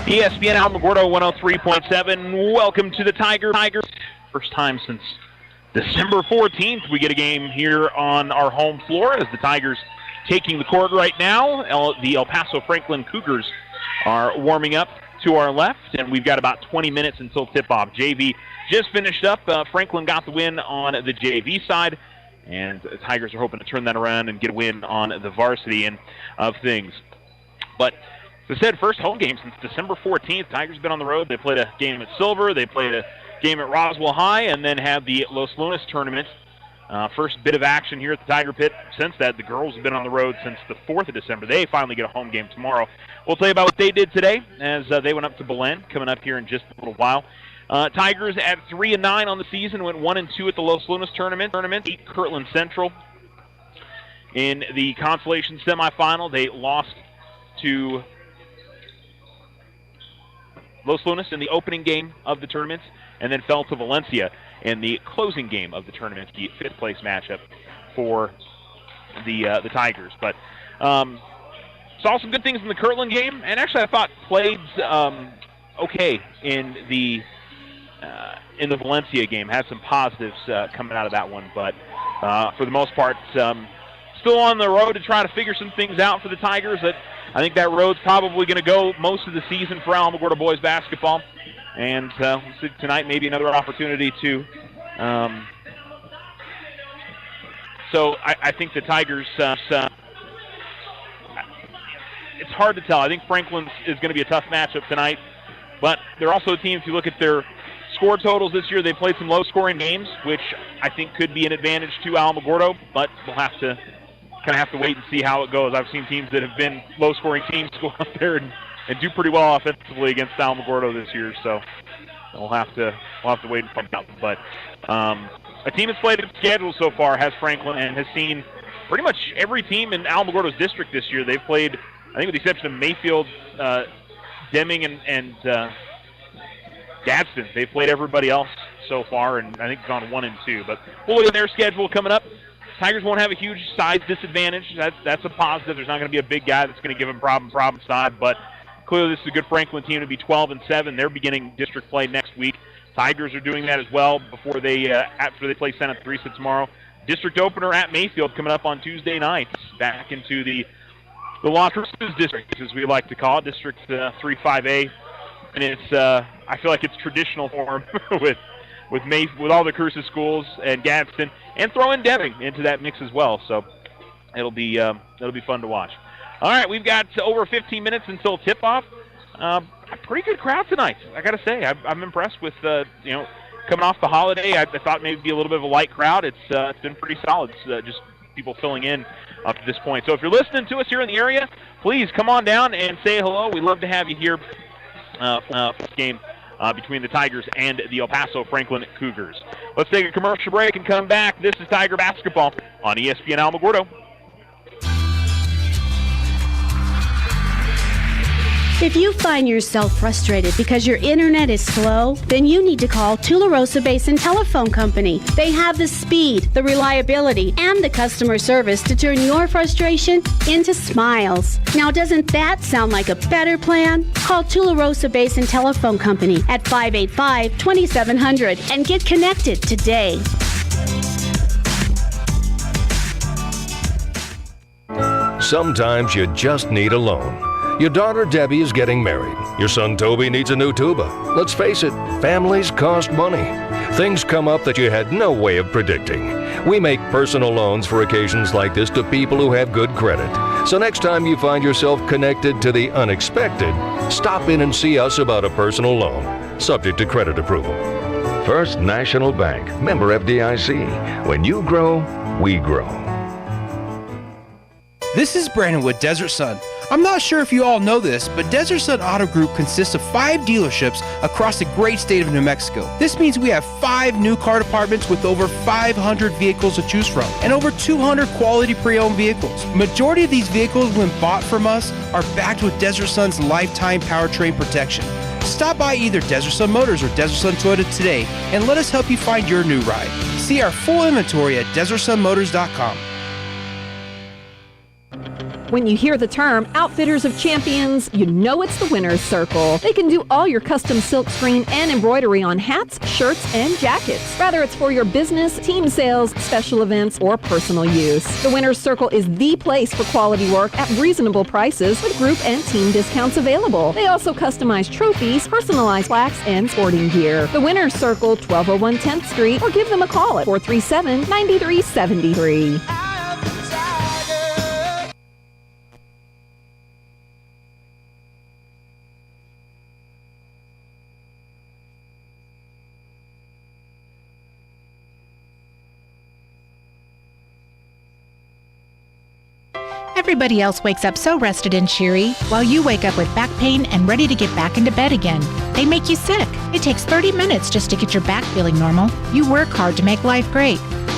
ESPN Alamogordo 103.7. Welcome to the Tigers. First time since December 14th we get a game here on our home floor as the Tigers taking the court right now. The El Paso Franklin Cougars are warming up to our left, and we've got about 20 minutes until tip-off. JV just finished up. Franklin got the win on the JV side, and the Tigers are hoping to turn that around and get a win on the varsity end of things. But as I said, first home game since December 14th. Tigers have been on the road. They played a game at Silver. They played a game at Roswell High, and then had the Los Lunas tournament. First bit of action here at the Tiger Pit. Since that, the girls have been on the road since the 4th of December. They finally get a home game tomorrow. We'll tell you about what they did today as they went up to Belen, coming up here in just a little while. Tigers at 3-9 on the season, went 1-2 at the Los Lunas tournament. Beat Kirtland Central in the consolation semifinal. They lost to Los Lunas in the opening game of the tournament, and then fell to Valencia in the closing game of the tournament, the fifth-place matchup for the Tigers. But saw some good things in the Kirtland game, and actually I thought played okay in the Valencia game. Had some positives coming out of that one, but for the most part, still on the road to try to figure some things out for the Tigers. I think that road's probably going to go most of the season for Alamogordo boys basketball. And tonight maybe another opportunity to. So I think the Tigers, it's hard to tell. I think Franklin is going to be a tough matchup tonight. But they're also a team, if you look at their score totals this year, they played some low-scoring games, which I think could be an advantage to Alamogordo. But we'll have to wait and see how it goes. I've seen teams that have been low-scoring teams go out there and do pretty well offensively against Alamogordo this year. So we'll have to wait and find out. But a team that's played its schedule so far has Franklin, and has seen pretty much every team in Alamogordo's district this year. They've played, I think with the exception of Mayfield, Deming, and Gadsden. They've played everybody else so far, and I think gone 1-2. But we'll look at their schedule coming up. Tigers won't have a huge size disadvantage. That's a positive. There's not going to be a big guy that's going to give them problem side, but clearly this is a good Franklin team to be 12-7. They're beginning district play next week. Tigers are doing that as well before they after they play Senate Teresa tomorrow. District opener at Mayfield coming up on Tuesday night. Back into the Las Cruces district, as we like to call it, District 3-5A, and it's I feel like it's traditional for them with all the Cruces schools and Gadsden, and throw in Deming into that mix as well. So it'll be fun to watch. All right, we've got over 15 minutes until tip-off. A pretty good crowd tonight, I got to say. I'm impressed with coming off the holiday. I thought maybe be a little bit of a light crowd. It's been pretty solid. It's just people filling in up to this point. So if you're listening to us here in the area, please come on down and say hello. We'd love to have you here for this game between the Tigers and the El Paso Franklin Cougars. Let's take a commercial break and come back. This is Tiger Basketball on ESPN Alamogordo. If you find yourself frustrated because your internet is slow, then you need to call Tularosa Basin Telephone Company. They have the speed, the reliability, and the customer service to turn your frustration into smiles. Now, doesn't that sound like a better plan? Call Tularosa Basin Telephone Company at 585-2700 and get connected today. Sometimes you just need a loan. Your daughter Debbie is getting married. Your son Toby needs a new tuba. Let's face it, families cost money. Things come up that you had no way of predicting. We make personal loans for occasions like this to people who have good credit. So next time you find yourself connected to the unexpected, stop in and see us about a personal loan, subject to credit approval. First National Bank, member FDIC. When you grow, we grow. This is Brandon with Desert Sun. I'm not sure if you all know this, but Desert Sun Auto Group consists of 5 dealerships across the great state of New Mexico. This means we have 5 new car departments with over 500 vehicles to choose from and over 200 quality pre-owned vehicles. Majority of these vehicles, when bought from us, are backed with Desert Sun's lifetime powertrain protection. Stop by either Desert Sun Motors or Desert Sun Toyota today and let us help you find your new ride. See our full inventory at DesertSunMotors.com. When you hear the term Outfitters of Champions, you know it's the Winner's Circle. They can do all your custom silk screen and embroidery on hats, shirts, and jackets. Whether it's for your business, team sales, special events, or personal use. The Winner's Circle is the place for quality work at reasonable prices with group and team discounts available. They also customize trophies, personalized plaques, and sporting gear. The Winner's Circle, 1201 10th Street, or give them a call at 437-9373. Everybody else wakes up so rested and cheery, while you wake up with back pain and ready to get back into bed again. They make you sick. It takes 30 minutes just to get your back feeling normal. You work hard to make life great.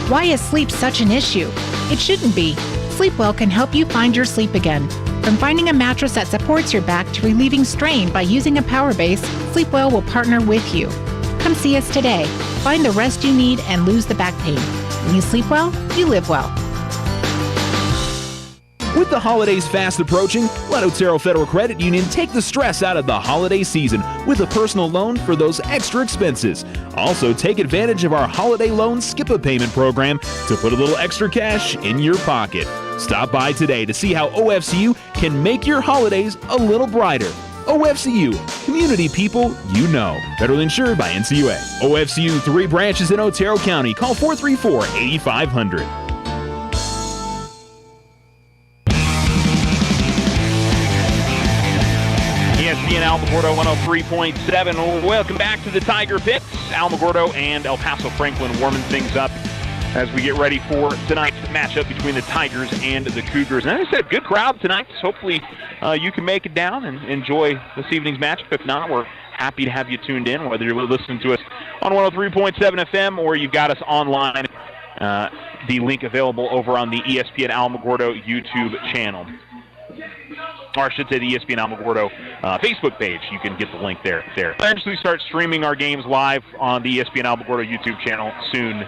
Why is sleep such an issue? It shouldn't be. Sleepwell can help you find your sleep again. From finding a mattress that supports your back to relieving strain by using a power base, Sleepwell will partner with you. Come see us today. Find the rest you need and lose the back pain. When you sleep well, you live well. With the holidays fast approaching, let Otero Federal Credit Union take the stress out of the holiday season with a personal loan for those extra expenses. Also, take advantage of our holiday loan skip-a-payment program to put a little extra cash in your pocket. Stop by today to see how OFCU can make your holidays a little brighter. OFCU, community people you know. Federally insured by NCUA. OFCU 3 branches in Otero County. Call 434-8500. ESPN Alamogordo 103.7. Welcome back to the Tiger Pits. Alamogordo and El Paso Franklin warming things up as we get ready for tonight's matchup between the Tigers and the Cougars. And as I said, good crowd tonight. So hopefully you can make it down and enjoy this evening's matchup. If not, we're happy to have you tuned in, whether you're listening to us on 103.7 FM or you've got us online. The link available over on the ESPN Alamogordo YouTube channel. Or I should say the ESPN Alamogordo Facebook page. You can get the link there. We'll eventually start streaming our games live on the ESPN Alamogordo YouTube channel soon.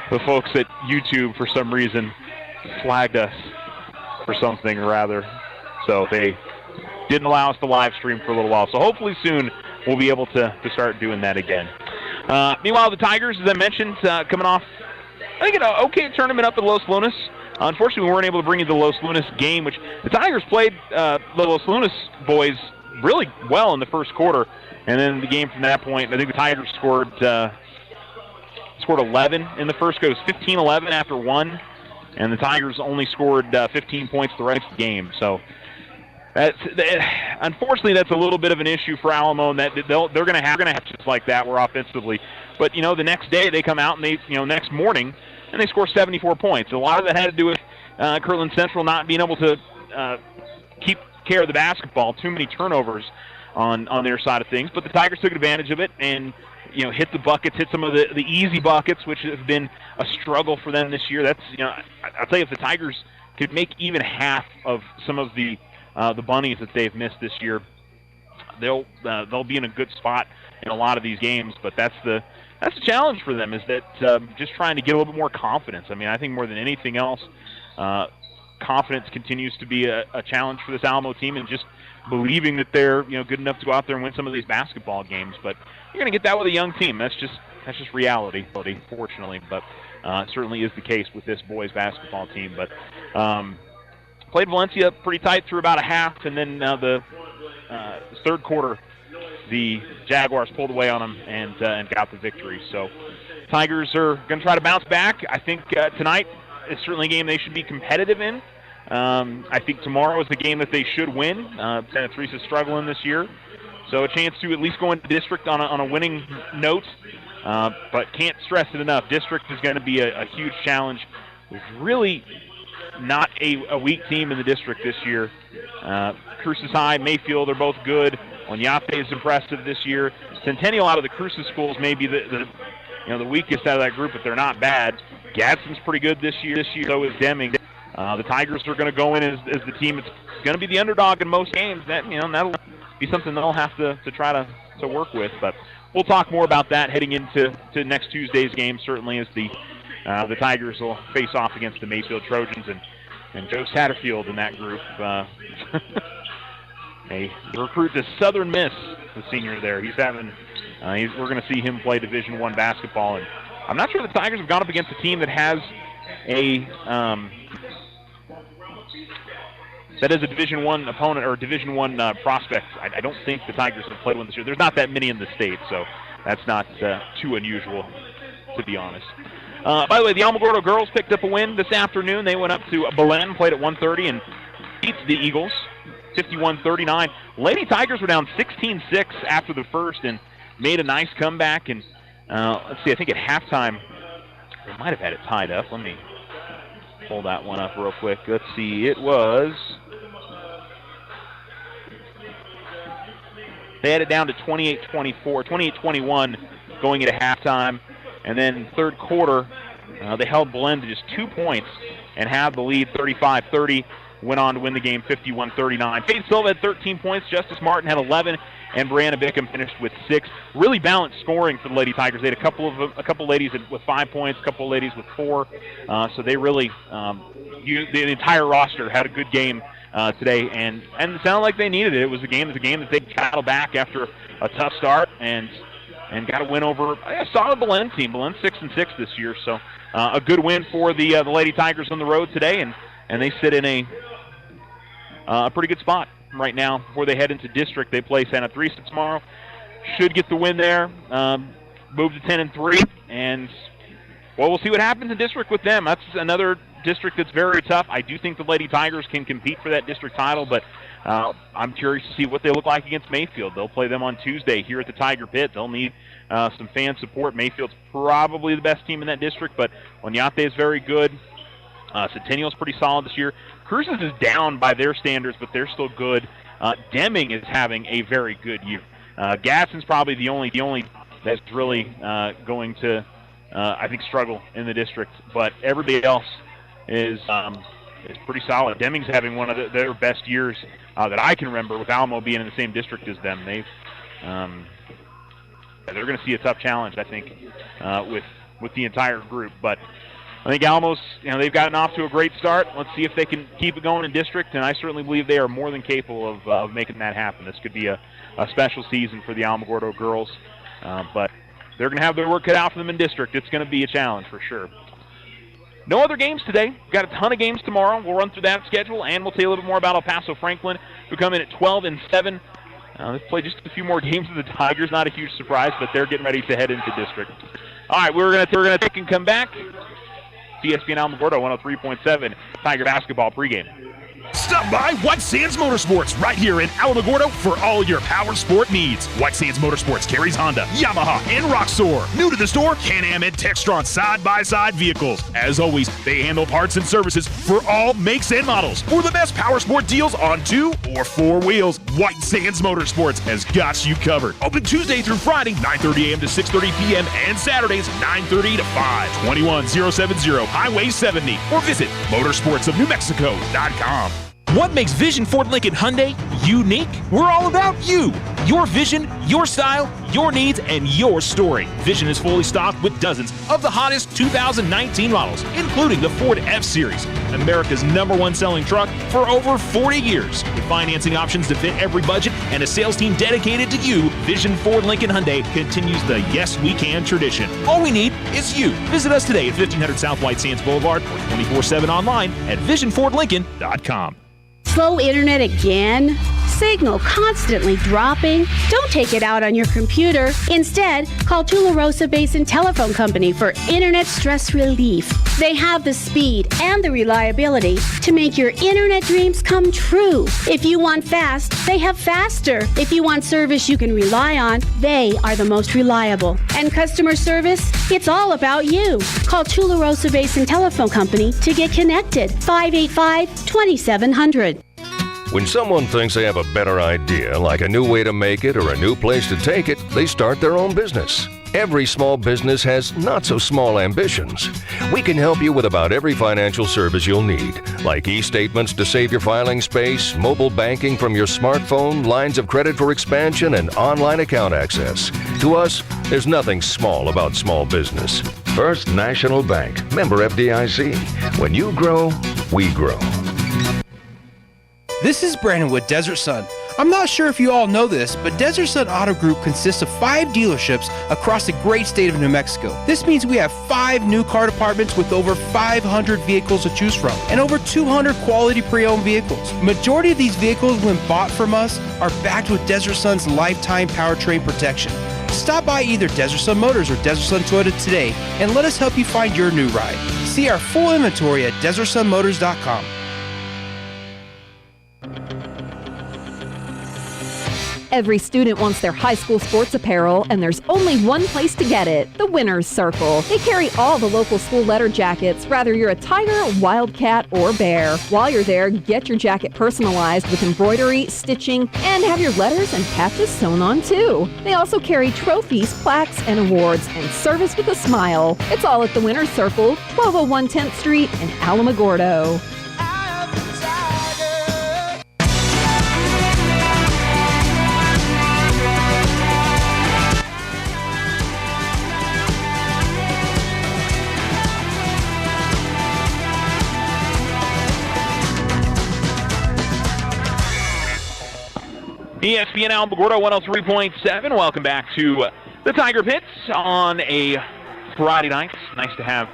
The folks at YouTube, for some reason, flagged us for something or other. So they didn't allow us to live stream for a little while. So hopefully soon we'll be able to start doing that again. Meanwhile, the Tigers, as I mentioned, coming off, I think, an okay tournament up at Los Lunas. Unfortunately, we weren't able to bring you the Los Lunas game, which the Tigers played the Los Lunas boys really well in the first quarter. And then the game from that point, I think the Tigers scored 11 in the first quarter. It was 15-11 after one, and the Tigers only scored 15 points the rest of the game. So, unfortunately, that's a little bit of an issue for Alamo, and that they're going to have just like that, where offensively. But, the next day they come out and they, next morning, and they score 74 points. A lot of that had to do with Kirtland Central not being able to keep care of the basketball. Too many turnovers on their side of things. But the Tigers took advantage of it and, hit the buckets, hit some of the easy buckets, which have been a struggle for them this year. That's, I'll tell you, if the Tigers could make even half of some of the bunnies that they've missed this year, they'll be in a good spot in a lot of these games. But that's the challenge for them, is that just trying to get a little bit more confidence. I mean, I think more than anything else, confidence continues to be a challenge for this Alamo team, and just believing that they're good enough to go out there and win some of these basketball games. But you're going to get that with a young team. That's just reality, fortunately. But it certainly is the case with this boys basketball team. But played Valencia pretty tight through about a half, and then the third quarter, the Jaguars pulled away on them and got the victory. So Tigers are going to try to bounce back. I think tonight is certainly a game they should be competitive in. I think tomorrow is the game that they should win. Santa Teresa's struggling this year. So a chance to at least go into district on a winning note. But can't stress it enough. District is going to be a huge challenge. There's really not a weak team in the district this year. Cruces High, Mayfield are both good. Oñate is impressive this year. Centennial out of the Cruces schools may be the weakest out of that group, but they're not bad. Gadsden's pretty good this year. So is Deming. The Tigers are going to go in as the team that's going to be the underdog in most games. That'll be something they'll have to try to work with. But we'll talk more about that heading into next Tuesday's game. Certainly, as the the Tigers will face off against the Mayfield Trojans, and Joe Satterfield in that group. A recruit to Southern Miss, the senior there. We're going to see him play Division I basketball, and I'm not sure the Tigers have gone up against a team that has a Division I opponent or Division I prospect. I don't think the Tigers have played one this year. There's not that many in the state, so that's not too unusual, to be honest. By the way, the Alamogordo girls picked up a win this afternoon. They went up to Belen, played at 1:30, and beat the Eagles 51-39. Lady Tigers were down 16-6 after the first and made a nice comeback. And let's see, I think at halftime they might have had it tied up. Let me pull that one up real quick. Let's see, it was... They had it down to 28-24, 28-21 going into halftime. And then third quarter, they held Belen to just 2 points and had the lead 35-30. Went on to win the game 51-39. Faith Silva had 13 points. Justice Martin had 11. And Brianna Bickham finished with 6. Really balanced scoring for the Lady Tigers. They had a couple ladies with 5 points, a couple ladies with 4. So they really, the entire roster had a good game today, and it sounded like they needed it. It was a game that they battled back after a tough start and got a win over a solid Belen team. Belen's 6-6 this year, so a good win for the Lady Tigers on the road today, and they sit in a pretty good spot right now before they head into district. They play Santa Teresa tomorrow. Should get the win there, move to 10-3, and well, we'll see what happens in district with them. That's another district that's very tough. I do think the Lady Tigers can compete for that district title, but I'm curious to see what they look like against Mayfield. They'll play them on Tuesday here at the Tiger Pit. They'll need some fan support. Mayfield's probably the best team in that district, but Oñate is very good. Centennial's pretty solid this year. Cruces is down by their standards, but they're still good. Deming is having a very good year. Gadsden's probably the only that's really going to, I think, struggle in the district, but everybody else is pretty solid. Deming's having one of their best years that I can remember, with Alamo being in the same district as them. They're going to see a tough challenge, I think, with the entire group. But I think Alamo's, they've gotten off to a great start. Let's see if they can keep it going in district, and I certainly believe they are more than capable of making that happen. This could be a special season for the Alamogordo girls, but they're going to have their work cut out for them in district. It's going to be a challenge for sure. No other games today. Got a ton of games tomorrow. We'll run through that schedule, and we'll tell you a little bit more about El Paso Franklin, who come in at 12-7. They've played just a few more games with the Tigers. Not a huge surprise, but they're getting ready to head into district. All right, we're gonna take and come back. ESPN Alamogordo 103.7 Tiger basketball pregame. Stop by White Sands Motorsports right here in Alamogordo for all your power sport needs. White Sands Motorsports carries Honda, Yamaha, and Roxor. New to the store, Can-Am and Textron side-by-side vehicles. As always, they handle parts and services for all makes and models. For the best power sport deals on 2 or 4 wheels, White Sands Motorsports has got you covered. Open Tuesday through Friday, 9:30 a.m. to 6:30 p.m. and Saturdays, 9:30 to 5. 21070 Highway 70 or visit motorsportsofnewmexico.com. What makes Vision Ford Lincoln Hyundai unique? We're all about you. Your vision, your style, your needs, and your story. Vision is fully stocked with dozens of the hottest 2019 models, including the Ford F-Series, America's #1 selling truck for over 40 years. With financing options to fit every budget and a sales team dedicated to you, Vision Ford Lincoln Hyundai continues the Yes We Can tradition. All we need is you. Visit us today at 1500 South White Sands Boulevard or 24/7 online at visionfordlincoln.com. Slow internet again? Signal constantly dropping? Don't take it out on your computer. Instead, call Tularosa Basin Telephone Company for internet stress relief. They have the speed and the reliability to make your internet dreams come true. If you want fast, they have faster. If you want service you can rely on, they are the most reliable. And customer service? It's all about you. Call Tularosa Basin Telephone Company to get connected. 585-2700. When someone thinks they have a better idea, like a new way to make it or a new place to take it, they start their own business. Every small business has not-so-small ambitions. We can help you with about every financial service you'll need, like e-statements to save your filing space, mobile banking from your smartphone, lines of credit for expansion, and online account access. To us, there's nothing small about small business. First National Bank, member FDIC. When you grow, we grow. This is Brandon with Desert Sun. I'm not sure if you all know this, but Desert Sun Auto Group consists of 5 dealerships across the great state of New Mexico. This means we have 5 new car departments with over 500 vehicles to choose from and over 200 quality pre-owned vehicles. Majority of these vehicles, when bought from us, are backed with Desert Sun's lifetime powertrain protection. Stop by either Desert Sun Motors or Desert Sun Toyota today and let us help you find your new ride. See our full inventory at DesertSunMotors.com. Every student wants their high school sports apparel, and there's only one place to get it, the Winner's Circle. They carry all the local school letter jackets, whether you're a Tiger, Wildcat, or Bear. While you're there, get your jacket personalized with embroidery, stitching, and have your letters and patches sewn on too. They also carry trophies, plaques, and awards, and service with a smile. It's all at the Winner's Circle, 1201 10th Street in Alamogordo. ESPN Alamogordo 103.7. Welcome back to the Tiger Pits on a Friday night. It's nice to have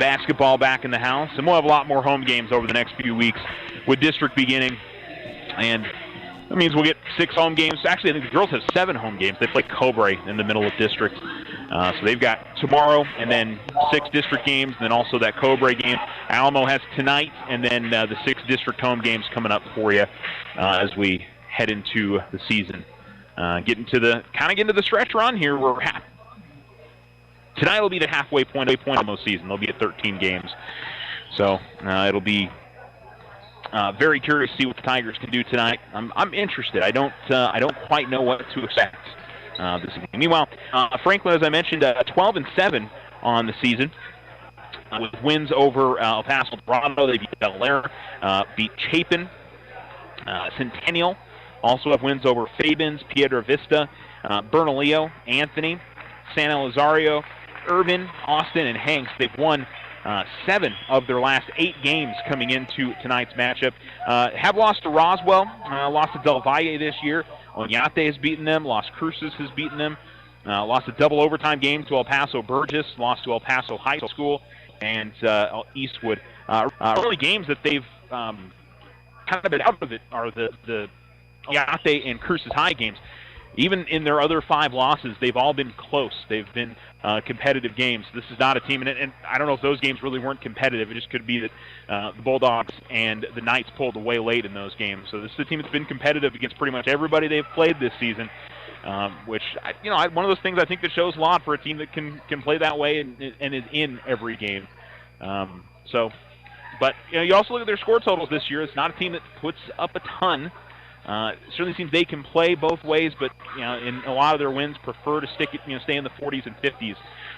basketball back in the house, and we'll have a lot more home games over the next few weeks with district beginning. And that means we'll get 6 home games. Actually, I think the girls have 7 home games. They play Cobre in the middle of district. So they've got tomorrow and then 6 district games, and then also that Cobre game. Alamo has tonight, and then the 6 district home games coming up for you as we head into the season. Getting to the stretch run here. Tonight will be the halfway point of most season. They'll be at 13 games. So it'll be very curious to see what the Tigers can do tonight. I'm interested. I don't quite know what to expect this evening. Meanwhile, Franklin, as I mentioned, 12-7 on the season. With wins over El Paso, Dorado. They beat Bel Air, beat Chapin, Centennial. Also have wins over Fabens, Piedra Vista, Bernalillo, Anthony, San Elizario, Irvin, Austin, and Hanks. They've won 7 of their last 8 games coming into tonight's matchup. Have lost to Roswell, lost to Del Valle this year. Oñate has beaten them. Las Cruces has beaten them. Lost a double overtime game to El Paso Burgess. Lost to El Paso High School and Eastwood. Early games that they've kind of been out of it are the Oñate and Cruces High games. Even in their other 5 losses, they've all been close. They've been competitive games. This is not a team, and I don't know if those games really weren't competitive. It just could be that the Bulldogs and the Knights pulled away late in those games. So this is a team that's been competitive against pretty much everybody they've played this season, which, one of those things I think that shows a lot for a team that can play that way and is in every game. But you also look at their score totals this year. It's not a team that puts up a ton. It certainly seems they can play both ways, but in a lot of their wins prefer to stay in the 40s and 50s.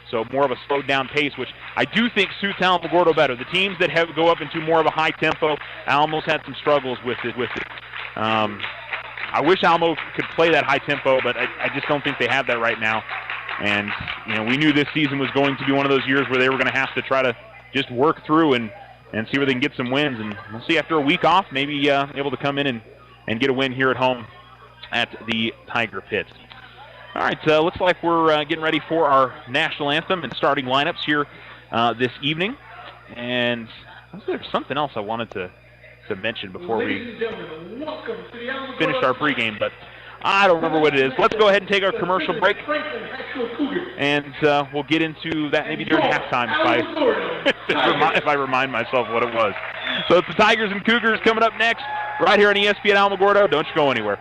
So more of a slowed down pace, which I do think suits Alamogordo better. The teams that go up into more of a high tempo, Alamo's had some struggles with it. I wish Alamo could play that high tempo, but I just don't think they have that right now. And we knew this season was going to be one of those years where they were going to have to try to just work through and see where they can get some wins. And we'll see after a week off, maybe able to come in and get a win here at home at the Tiger Pits. All right, looks like we're getting ready for our national anthem and starting lineups here this evening. And there's something else I wanted to mention before we finished our pregame, but I don't remember what it is. Let's go ahead and take our commercial break, and we'll get into that maybe during halftime if I remind myself what it was. So it's the Tigers and Cougars coming up next, right here on ESPN Alamogordo. Don't you go anywhere.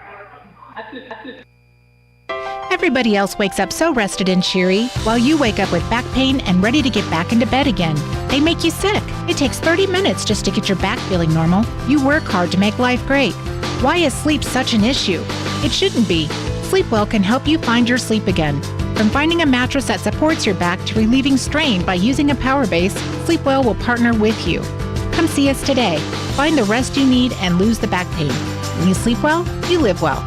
Everybody else wakes up so rested and cheery, while you wake up with back pain and ready to get back into bed again. They make you sick. It takes 30 minutes just to get your back feeling normal. You work hard to make life great. Why is sleep such an issue? It shouldn't be. Sleepwell can help you find your sleep again. From finding a mattress that supports your back to relieving strain by using a power base, Sleepwell will partner with you. Come see us today. Find the rest you need and lose the back pain. When you sleep well, you live well.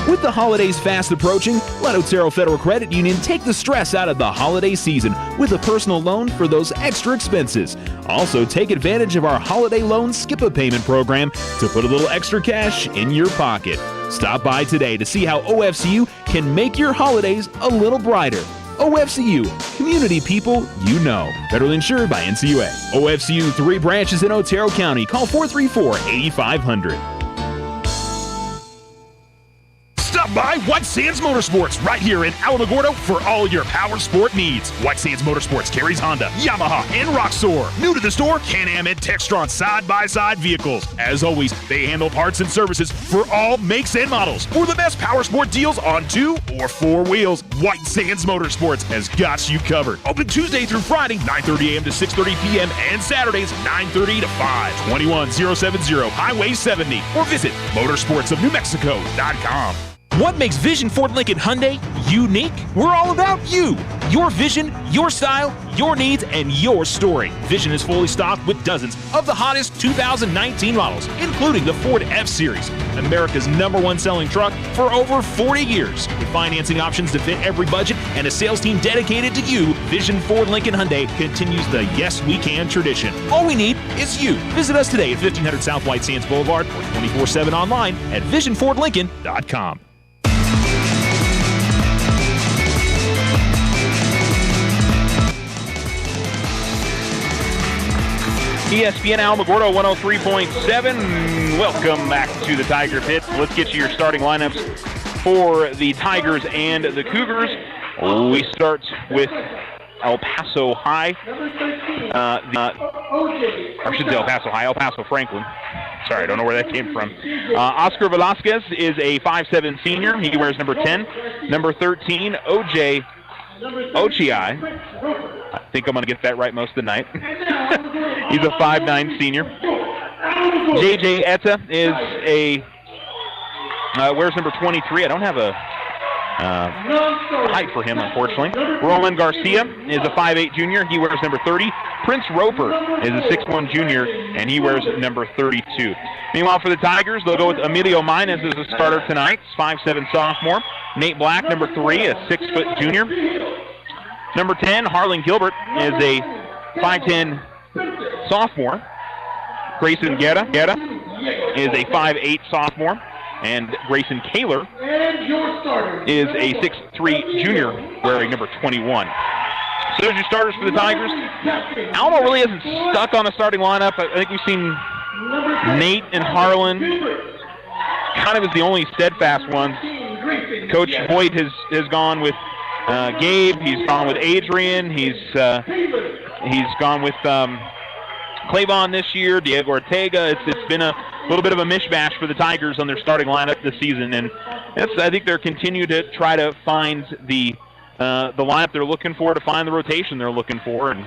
With the holidays fast approaching, let Otero Federal Credit Union take the stress out of the holiday season with a personal loan for those extra expenses. Also, take advantage of our holiday loan skip-a-payment program to put a little extra cash in your pocket. Stop by today to see how OFCU can make your holidays a little brighter. OFCU, community people you know. Federally insured by NCUA. OFCU, 3 branches in Otero County. Call 434-8500. Stop by White Sands Motorsports right here in Alamogordo for all your power sport needs. White Sands Motorsports carries Honda, Yamaha, and Roxor. New to the store, Can-Am and Textron side-by-side vehicles. As always, they handle parts and services for all makes and models. For the best power sport deals on 2 or 4 wheels, White Sands Motorsports has got you covered. Open Tuesday through Friday, 9:30 a.m. to 6:30 p.m. and Saturdays, 9:30 to 5. 21070 Highway 70 or visit motorsportsofnewmexico.com. What makes Vision Ford Lincoln Hyundai unique? We're all about you. Your vision, your style, your needs, and your story. Vision is fully stocked with dozens of the hottest 2019 models, including the Ford F-Series, America's #1 selling truck for over 40 years. With financing options to fit every budget and a sales team dedicated to you, Vision Ford Lincoln Hyundai continues the Yes We Can tradition. All we need is you. Visit us today at 1500 South White Sands Boulevard or 24/7 online at visionfordlincoln.com. ESPN Alamogordo 103.7. Welcome back to the Tiger Pit. Let's get you your starting lineups for the Tigers and the Cougars. We start with El Paso High. I should say El Paso High, El Paso Franklin. Sorry, I don't know where that came from. Oscar Velasquez is a 5'7" senior. He wears number 10. Number 13, O.J. Ochiai. I think I'm going to get that right most of the night. He's a 5'9" senior. J.J. Etta is wears number 23. I don't have a height for him, unfortunately. Roland Garcia is a 5'8" junior. He wears number 30. Prince Roper is a 6'1" junior, and he wears number 32. Meanwhile, for the Tigers, they'll go with Emilio Mines as a starter tonight, 5'7" sophomore. Nate Black, number 3, a 6' junior. Number 10, Harlan Gilbert is a 5'10" sophomore. Grayson Guerra is a 5'8" sophomore. And Grayson Kaler is a 6'3" junior wearing number 21. So there's your starters for the Tigers. Alamo really hasn't stuck on a starting lineup. I think we've seen Nate and Harlan kind of as the only steadfast ones. Coach Hoyt has gone with Gabe. He's gone with Adrian. He's gone with Clavon this year, Diego Ortega. It's been a little bit of a mishmash for the Tigers on their starting lineup this season, and I think they're continuing to try to find the lineup they're looking for, to find the rotation they're looking for. And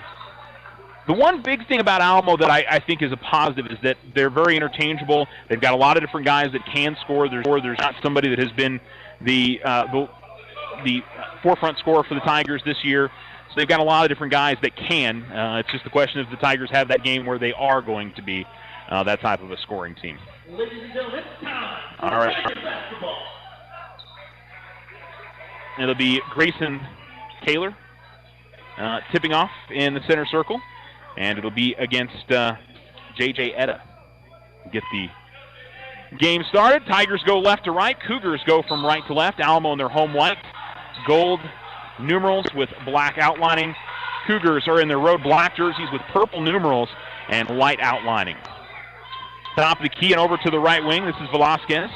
the one big thing about Alamo that I think is a positive is that they're very interchangeable. They've got a lot of different guys that can score. There's not somebody that has been the forefront scorer for the Tigers this year. So they've got a lot of different guys that can. It's just the question if the Tigers have that game where they are going to be that type of a scoring team. All right. It'll be Grayson Kaler tipping off in the center circle, and it'll be against J.J. Etta. Get the game started. Tigers go left to right. Cougars go from right to left. Alamo in their home white. Gold numerals with black outlining. Cougars are in their road black jerseys with purple numerals and light outlining. Top of the key and over to the right wing. This is Velasquez.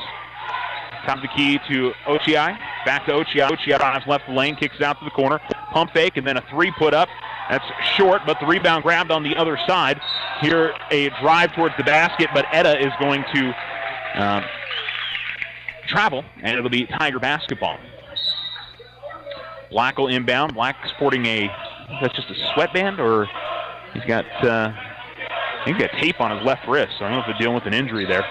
Top of the key to Ochiai. Back to Ochiai. Ochiai drives left lane, kicks it out to the corner. Pump fake, and then a 3 put up. That's short, but the rebound grabbed on the other side. Here, a drive towards the basket, but Etta is going to travel, and it'll be Tiger basketball. Black will inbound. Black sporting that's just a sweatband, or he's got tape on his left wrist, so I don't know if they're dealing with an injury there.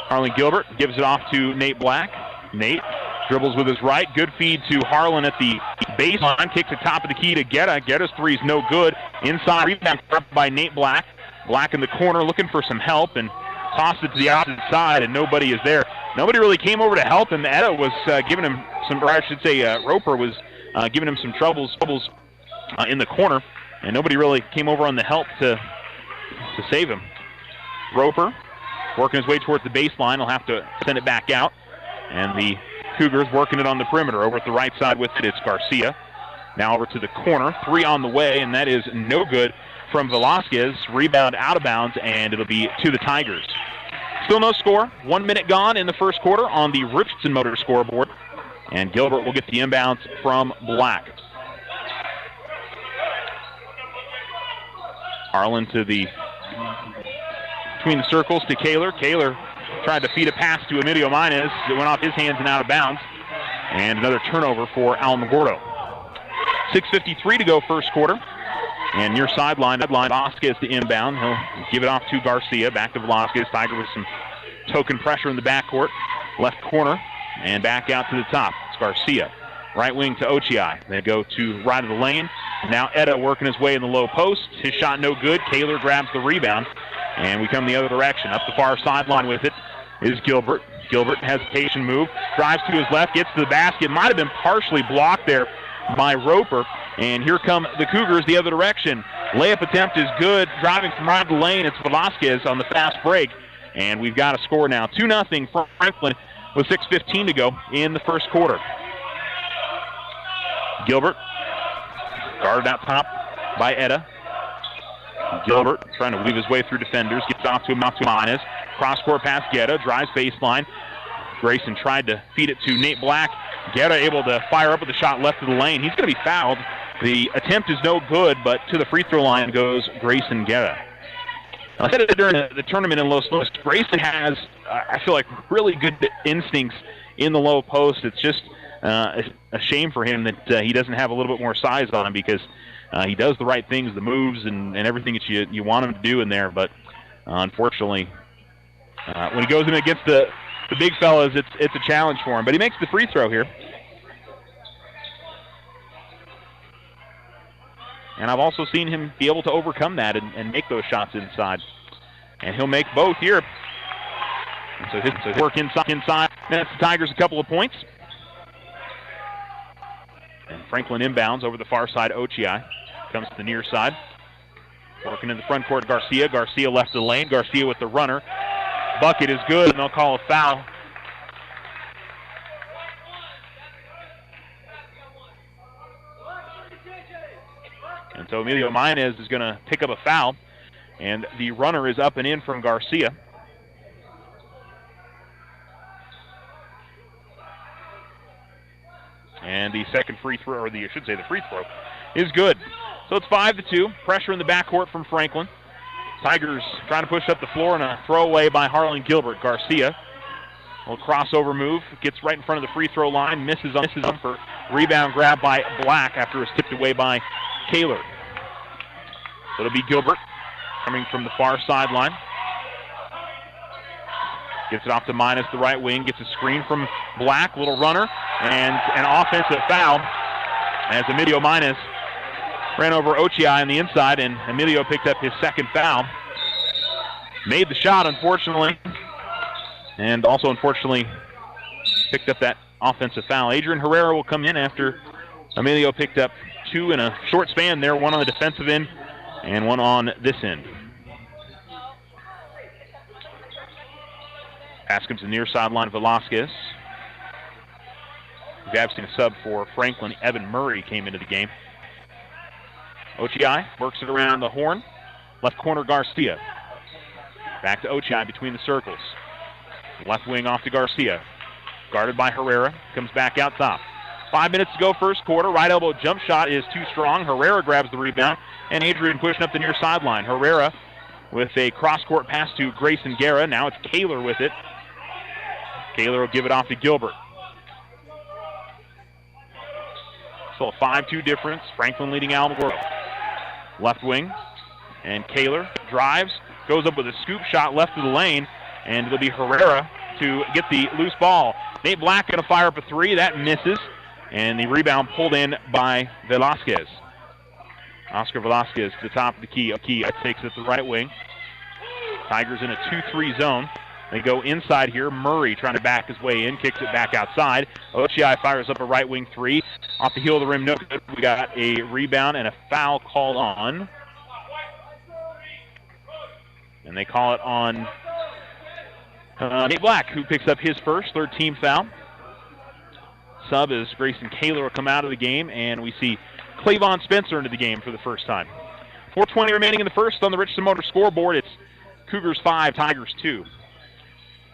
Harlan Gilbert gives it off to Nate Black. Nate dribbles with his right. Good feed to Harlan at the baseline. Kicks the top of the key to Guerra. Guerra's 3 is no good. Inside rebound by Nate Black. Black in the corner looking for some help and tossed it to the opposite side, and nobody is there. nobody really came over to help him. Etta was giving him some, or I should say Roper was giving him some troubles in the corner, and nobody really came over on the help to save him. Roper working his way towards the baseline. He'll have to send it back out. And the Cougars working it on the perimeter. Over at the right side with it, it's Garcia. Now over to the corner. 3 on the way, and that is no good from Velasquez. Rebound out of bounds, and it'll be to the Tigers. Still no score. 1 minute gone in the first quarter on the Richardson Motor scoreboard. And Gilbert will get the inbounds from Black. Harlan to the between the circles to Kaler. Kaler tried to feed a pass to Emilio Minez. It went off his hands and out of bounds. And another turnover for Alamogordo. 6:53 to go first quarter. And near sideline, Velasquez to inbound. He'll give it off to Garcia. Back to Velasquez. Tiger with some token pressure in the backcourt. Left corner. And back out to the top. It's Garcia. Right wing to Ochiai. They go to right of the lane. Now Etta working his way in the low post. His shot no good. Kaler grabs the rebound. And we come the other direction. Up the far sideline with it is Gilbert. Gilbert, hesitation move. Drives to his left. Gets to the basket. Might have been partially blocked there by Roper. And here come the Cougars the other direction. Layup attempt is good. Driving from right of the lane, it's Velasquez on the fast break. And we've got a score now. 2-0 for Franklin with 6:15 to go in the first quarter. Gilbert, guarded out top by Etta. Gilbert trying to weave his way through defenders. Gets off to Minez. Cross-court pass, Guerra. Drives baseline. Grayson tried to feed it to Nate Black. Guerra able to fire up with a shot left of the lane. He's going to be fouled. The attempt is no good, but to the free throw line goes Grayson Guerra. I said it during the tournament in Los Luis. Grayson has, I feel like, really good instincts in the low post. It's just a shame for him that he doesn't have a little bit more size on him, because he does the right things, the moves, and everything that you want him to do in there. But unfortunately, when he goes in against the big fellas, it's a challenge for him. But he makes the free throw here. And I've also seen him be able to overcome that and make those shots inside. And he'll make both here. And so his work inside. That's the Tigers a couple of points. And Franklin inbounds over the far side. Ochiai comes to the near side. Working in the front court, Garcia. Garcia left the lane. Garcia with the runner. Bucket is good, and they'll call a foul. And so Emilio Minez is going to pick up a foul, and the runner is up and in from Garcia. And the second free throw, or I should say the free throw, is good. So it's 5-2. Pressure in the backcourt from Franklin. Tigers trying to push up the floor, and a throwaway by Harlan Gilbert. Garcia, a little crossover move, gets right in front of the free throw line, misses on for rebound grab by Black after it was tipped away by Kaler. So it'll be Gilbert coming from the far sideline. Gets it off to Minez, the right wing, gets a screen from Black, little runner, and an offensive foul as Emilio Minez ran over Ochiai on the inside, and Emilio picked up his second foul. Made the shot, unfortunately, and also, unfortunately, picked up that offensive foul. Adrian Herrera will come in after Emilio picked up 2 in a short span there, one on the defensive end and one on this end. Pass comes to the near sideline, Velasquez. Gavston, a sub for Franklin. Evan Murray came into the game. Ochiai works it around the horn. Left corner, Garcia. Back to Ochiai between the circles. Left wing off to Garcia. Guarded by Herrera. Comes back out top. 5 minutes to go first quarter. Right elbow jump shot is too strong. Herrera grabs the rebound. And Adrian pushing up the near sideline. Herrera with a cross-court pass to Grayson Guerra. Now it's Kaler with it. Kaler will give it off to Gilbert. So a 5-2 difference. Franklin leading Alamogordo. Left wing. And Kaler drives. Goes up with a scoop shot left of the lane. And it'll be Herrera to get the loose ball. Nate Black going to fire up a 3. That misses. And the rebound pulled in by Velasquez. Oscar Velasquez to the top of the key. Takes it to the right wing. Tigers in a 2-3 zone. They go inside here. Murray trying to back his way in, kicks it back outside. Ochi fires up a right wing three. Off the heel of the rim, no good. We got a rebound and a foul called on. And they call it on Nate Black, who picks up his first, third team foul. Sub is Grayson Kaler will come out of the game, and we see Clavon Spencer into the game for the first time. 4:20 remaining in the first on the Richardson Motor scoreboard. It's Cougars 5, Tigers 2.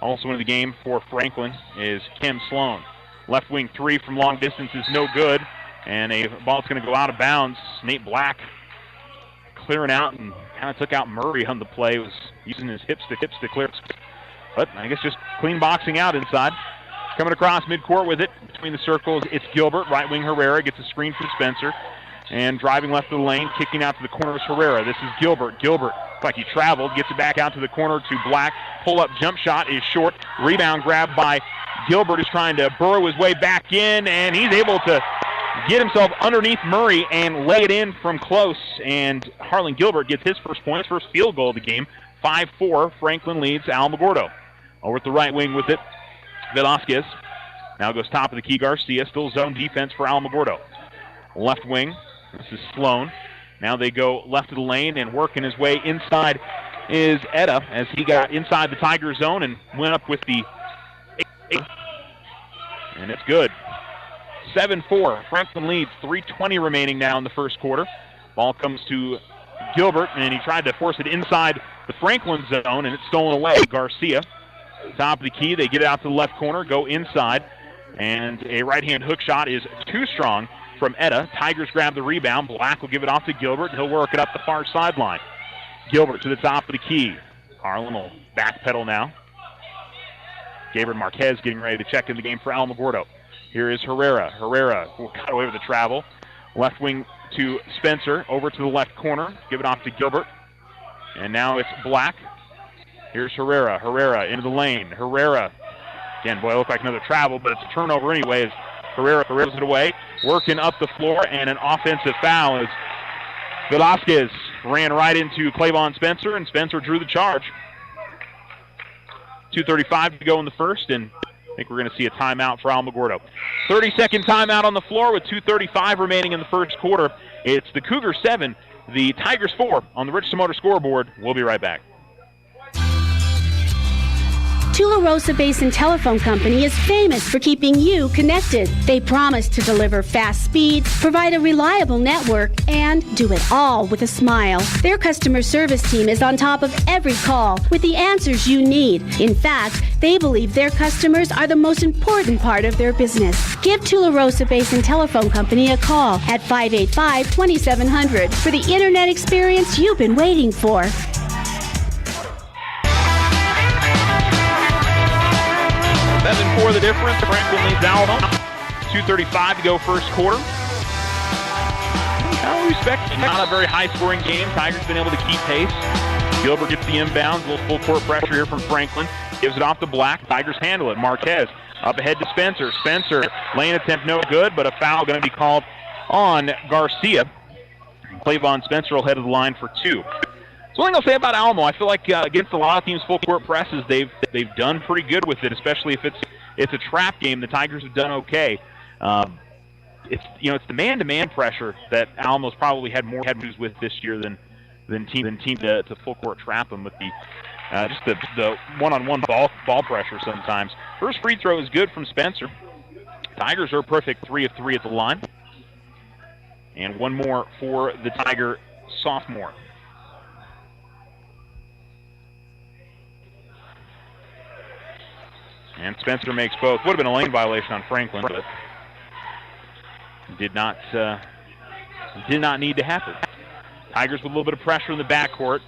Also into the game for Franklin is Kim Sloan. Left wing three from long distance is no good, and a ball's going to go out of bounds. Nate Black clearing out and kind of took out Murray on the play. Was using his hips to clear. But I guess just clean boxing out inside. Coming across midcourt with it between the circles, it's Gilbert. Right wing Herrera gets a screen from Spencer. And driving left of the lane, kicking out to the corner is Herrera. This is Gilbert. Gilbert, like he traveled, gets it back out to the corner to Black. Pull-up jump shot is short. Rebound grab by Gilbert, who's trying to burrow his way back in, and he's able to get himself underneath Murray and lay it in from close. And Harlan Gilbert gets his first point, his first field goal of the game. 5-4, Franklin leads Alamogordo. Over at the right wing with it, Velasquez. Now goes top of the key, Garcia. Still zone defense for Alamogordo. Left wing. This is Sloan. Now they go left of the lane, and working his way inside is Etta as he got inside the Tiger zone and went up with the 8. And it's good. 7-4. Franklin leads. 3:20 remaining now in the first quarter. Ball comes to Gilbert, and he tried to force it inside the Franklin zone, and it's stolen away. Garcia. Top of the key. They get it out to the left corner, go inside, and a right-hand hook shot is too strong from Etta. Tigers grab the rebound. Black will give it off to Gilbert. He'll work it up the far sideline. Gilbert to the top of the key. Harlan will backpedal now. Gabriel Marquez getting ready to check in the game for Alamogordo. Here is Herrera. Herrera will cut away with the travel. Left wing to Spencer. Over to the left corner. Give it off to Gilbert. And now it's Black. Here's Herrera. Herrera into the lane. Herrera. Again, boy, it looked like another travel, but it's a turnover anyway as Herrera throws it away. Working up the floor, and an offensive foul as Velasquez ran right into Clavon Spencer, and Spencer drew the charge. 2:35 to go in the first, and I think we're going to see a timeout for Alamogordo. 30-second timeout on the floor with 2:35 remaining in the first quarter. It's the Cougars 7, the Tigers 4 on the Richardson Motor scoreboard. We'll be right back. Tularosa Basin Telephone Company is famous for keeping you connected. They promise to deliver fast speed, provide a reliable network, and do it all with a smile. Their customer service team is on top of every call with the answers you need. In fact, they believe their customers are the most important part of their business. Give Tularosa Basin Telephone Company a call at 585-2700 for the internet experience you've been waiting for. 7-4 the difference. Franklin leads Alamo. 2:35 to go first quarter. How we expect not a very high-scoring game. Tigers been able to keep pace. Gilbert gets the inbounds. A little full court pressure here from Franklin. Gives it off to Black. Tigers handle it. Marquez up ahead to Spencer. Spencer, lane attempt no good, but a foul going to be called on Garcia. Clavon Spencer will head to the line for 2. So one thing I'll say about Alamo, I feel like against a lot of teams' full court presses, they've done pretty good with it, especially if it's a trap game. The Tigers have done okay. It's the man-to-man pressure that Alamo's probably had more issues with this year than team to full court trap them with the one-on-one ball pressure sometimes. First free throw is good from Spencer. Tigers are perfect 3 of 3 at the line, and one more for the Tiger sophomore. And Spencer makes both. Would have been a lane violation on Franklin, but did not need to happen. Tigers with a little bit of pressure in the backcourt.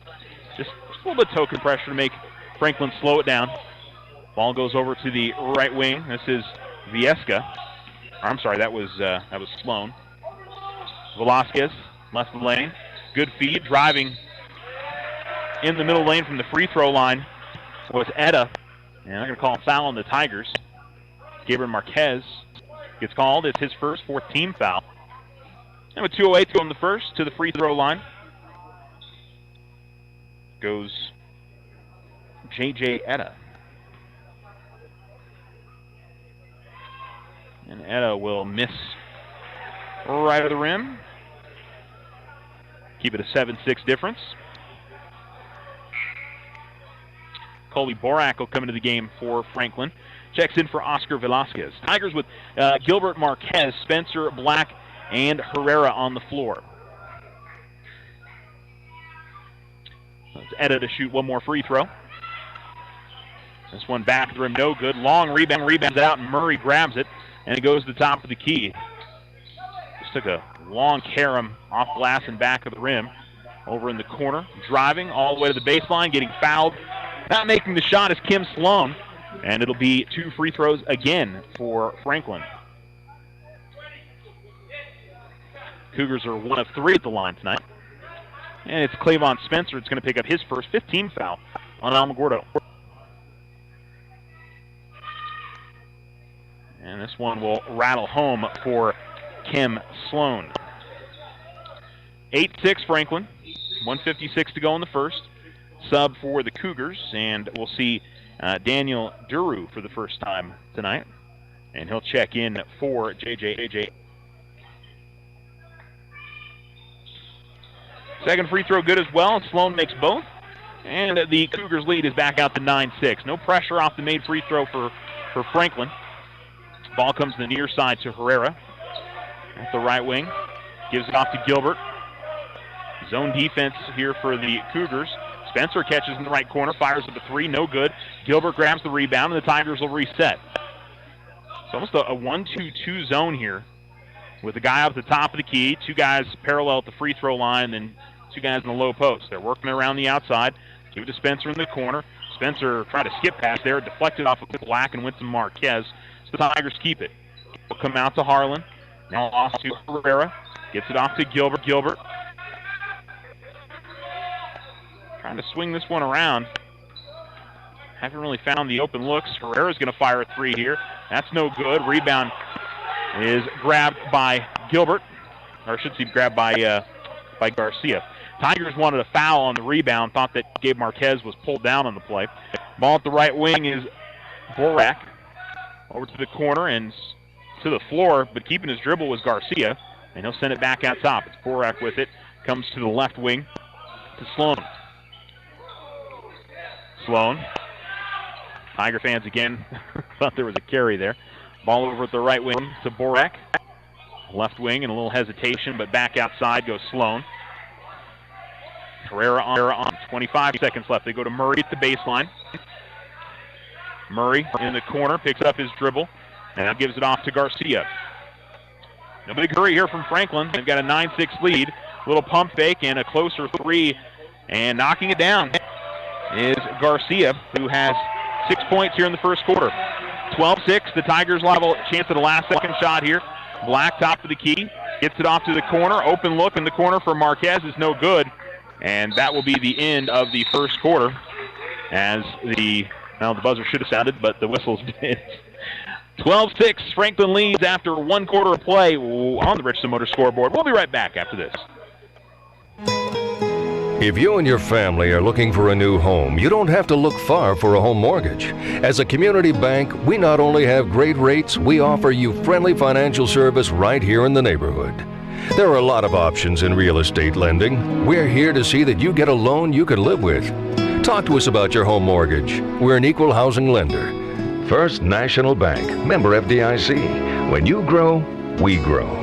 Just a little bit of token pressure to make Franklin slow it down. Ball goes over to the right wing. This is Viesca. I'm sorry, that was Sloan. Velasquez, left of the lane. Good feed, driving in the middle lane from the free throw line was Etta. And they're going to call a foul on the Tigers. Gabriel Marquez gets called. It's his first, 4th team foul. And with 2:08 to go in the first, to the free throw line goes J.J. Etta. And Etta will miss right of the rim. Keep it a 7-6 difference. Colby Borak will come into the game for Franklin. Checks in for Oscar Velasquez. Tigers with Gilbert Marquez, Spencer Black, and Herrera on the floor. Let's Etta to shoot one more free throw. This one back of the rim, no good. Long rebound, rebounds out, and Murray grabs it, and it goes to the top of the key. Just took a long carom off glass and back of the rim. Over in the corner, driving all the way to the baseline, getting fouled. Not making the shot is Kim Sloan, and it'll be 2 free throws again for Franklin. Cougars are 1 of 3 at the line tonight. And it's Clavon Spencer. It's going to pick up his first 15th foul on Alamogordo. And this one will rattle home for Kim Sloan. 8-6 Franklin. 1:56 to go in the first. Sub for the Cougars, and we'll see Daniel Duru for the first time tonight. And he'll check in for JJ. Second free throw good as well, and Sloan makes both. And the Cougars lead is back out to 9-6. No pressure off the made free throw for Franklin. Ball comes to the near side to Herrera at the right wing. Gives it off to Gilbert. Zone defense here for the Cougars. Spencer catches in the right corner, fires up a 3, no good. Gilbert grabs the rebound, and the Tigers will reset. It's almost a 1-2-2 zone here with a guy up at the top of the key, 2 guys parallel at the free throw line, and 2 guys in the low post. They're working around the outside. Give it to Spencer in the corner. Spencer tried to skip past there, deflected off of Black and went to Marquez. So the Tigers keep it. Will come out to Harlan. Now off to Herrera. Gets it off to Gilbert. Gilbert trying to swing this one around. Haven't really found the open looks. Herrera's going to fire a 3 here. That's no good. Rebound is grabbed by Gilbert. Or should be grabbed by Garcia. Tigers wanted a foul on the rebound. Thought that Gabe Marquez was pulled down on the play. Ball at the right wing is Borak. Over to the corner and to the floor, but keeping his dribble was Garcia. And he'll send it back out top. It's Borak with it. Comes to the left wing to Sloan. Sloan. Tiger fans again thought there was a carry there. Ball over at the right wing to Borak. Left wing and a little hesitation, but back outside goes Sloan. Herrera on. 25 seconds left. They go to Murray at the baseline. Murray in the corner picks up his dribble and now gives it off to Garcia. No big hurry here from Franklin. They've got a 9-6 lead. Little pump fake and a closer 3, and knocking it down is Garcia, who has 6 points here in the first quarter. 12-6. The Tigers will have a chance at a last-second shot here. Black top of the key. Gets it off to the corner. Open look in the corner for Marquez is no good. And that will be the end of the first quarter as the buzzer should have sounded, but the whistles did. 12-6. Franklin leads after 1 quarter of play on the Richardson Motor scoreboard. We'll be right back after this. If you and your family are looking for a new home, you don't have to look far for a home mortgage. As a community bank, we not only have great rates, we offer you friendly financial service right here in the neighborhood. There are a lot of options in real estate lending. We're here to see that you get a loan you can live with. Talk to us about your home mortgage. We're an equal housing lender. First National Bank, member FDIC. When you grow, we grow.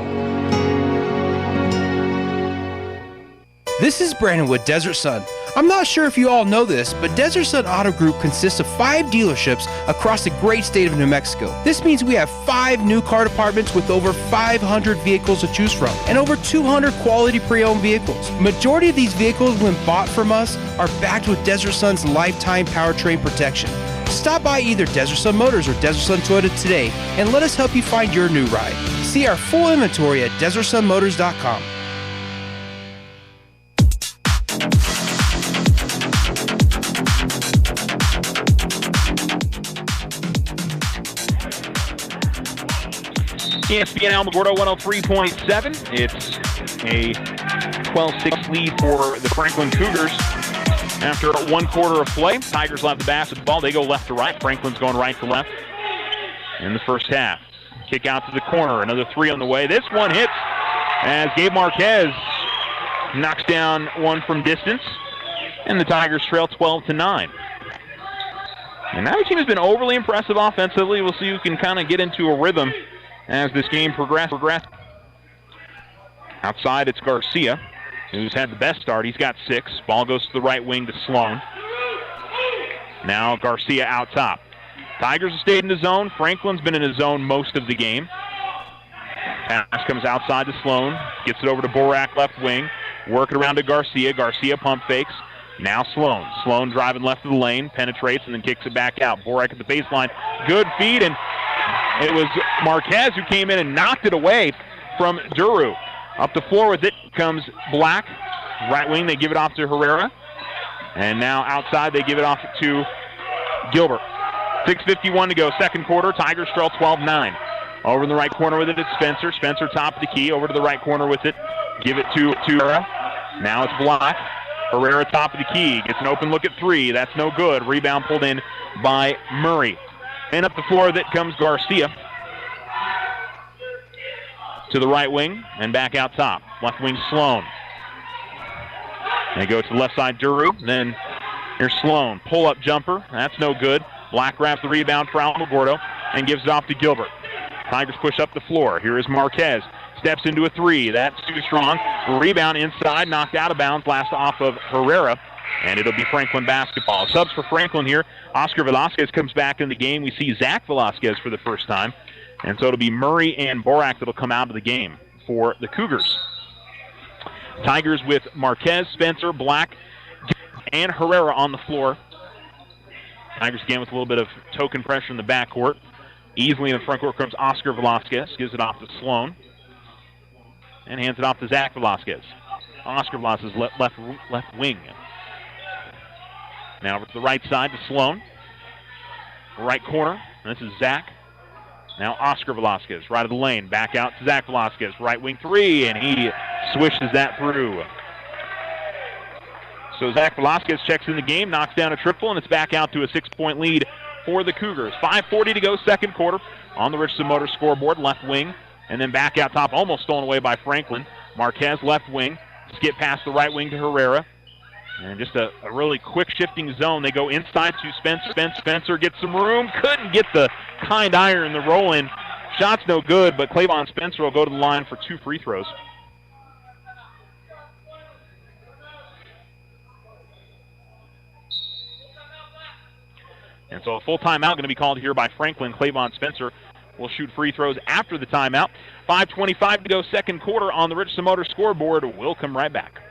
This is Brandon with Desert Sun. I'm not sure if you all know this, but Desert Sun Auto Group consists of 5 dealerships across the great state of New Mexico. This means we have 5 new car departments with over 500 vehicles to choose from and over 200 quality pre-owned vehicles. Majority of these vehicles, when bought from us, are backed with Desert Sun's lifetime powertrain protection. Stop by either Desert Sun Motors or Desert Sun Toyota today and let us help you find your new ride. See our full inventory at DesertSunMotors.com. ESPN Alamogordo 103.7. It's a 12-6 lead for the Franklin Cougars. After 1 quarter of play, Tigers will have the basketball. They go left to right. Franklin's going right to left in the first half. Kick out to the corner. Another three on the way. This one hits as Gabe Marquez knocks down one from distance. And the Tigers trail 12-9. And neither team has been overly impressive offensively. We'll see who can kind of get into a rhythm as this game progresses. Outside, it's Garcia, who's had the best start. He's got 6. Ball goes to the right wing to Sloan. Now Garcia out top. Tigers have stayed in the zone. Franklin's been in his zone most of the game. Pass comes outside to Sloan. Gets it over to Borak, left wing. Work it around to Garcia. Garcia pump fakes. Now Sloan. Sloan driving left of the lane. Penetrates and then kicks it back out. Borak at the baseline. Good feed, and it was Marquez who came in and knocked it away from Duru. Up the floor with it comes Black. Right wing, they give it off to Herrera. And now outside, they give it off to Gilbert. 6:51 to go, second quarter. Tigers trail 12-9. Over in the right corner with it, it's Spencer. Spencer top of the key. Over to the right corner with it. Give it to Herrera. Now it's Black. Herrera top of the key. Gets an open look at 3. That's no good. Rebound pulled in by Murray. And up the floor with it comes Garcia. To the right wing and back out top. Left wing Sloan. They go to the left side, Duru. Then here's Sloan. Pull-up jumper. That's no good. Black grabs the rebound for Alamogordo and gives it off to Gilbert. Tigers push up the floor. Here is Marquez. Steps into a 3. That's too strong. Rebound inside. Knocked out of bounds. Last off of Herrera. And it'll be Franklin basketball. Subs for Franklin here. Oscar Velasquez comes back in the game. We see Zach Velasquez for the first time. And so it'll be Murray and Borak that'll come out of the game for the Cougars. Tigers with Marquez, Spencer, Black, and Herrera on the floor. Tigers again with a little bit of token pressure in the backcourt. Easily in the front court comes Oscar Velasquez. Gives it off to Sloan. And hands it off to Zach Velasquez. Oscar Velasquez left wing. Now over to the right side to Sloan. Right corner. This is Zach. Now Oscar Velasquez, right of the lane. Back out to Zach Velasquez. Right wing 3, and he swishes that through. So Zach Velasquez checks in the game, knocks down a triple, and it's back out to a 6-point lead for the Cougars. 5:40 to go, second quarter. On the Richardson Motors scoreboard, left wing. And then back out top, almost stolen away by Franklin. Marquez, left wing. Skip past the right wing to Herrera. And just a really quick shifting zone. They go inside to Spencer. Spencer gets some room. Couldn't get the kind iron, the roll in. Shot's no good, but Clavon Spencer will go to the line for 2 free throws. And so a full timeout going to be called here by Franklin. Clavon Spencer will shoot free throws after the timeout. 5:25 to go, second quarter on the Richardson Motors scoreboard. We'll come right back.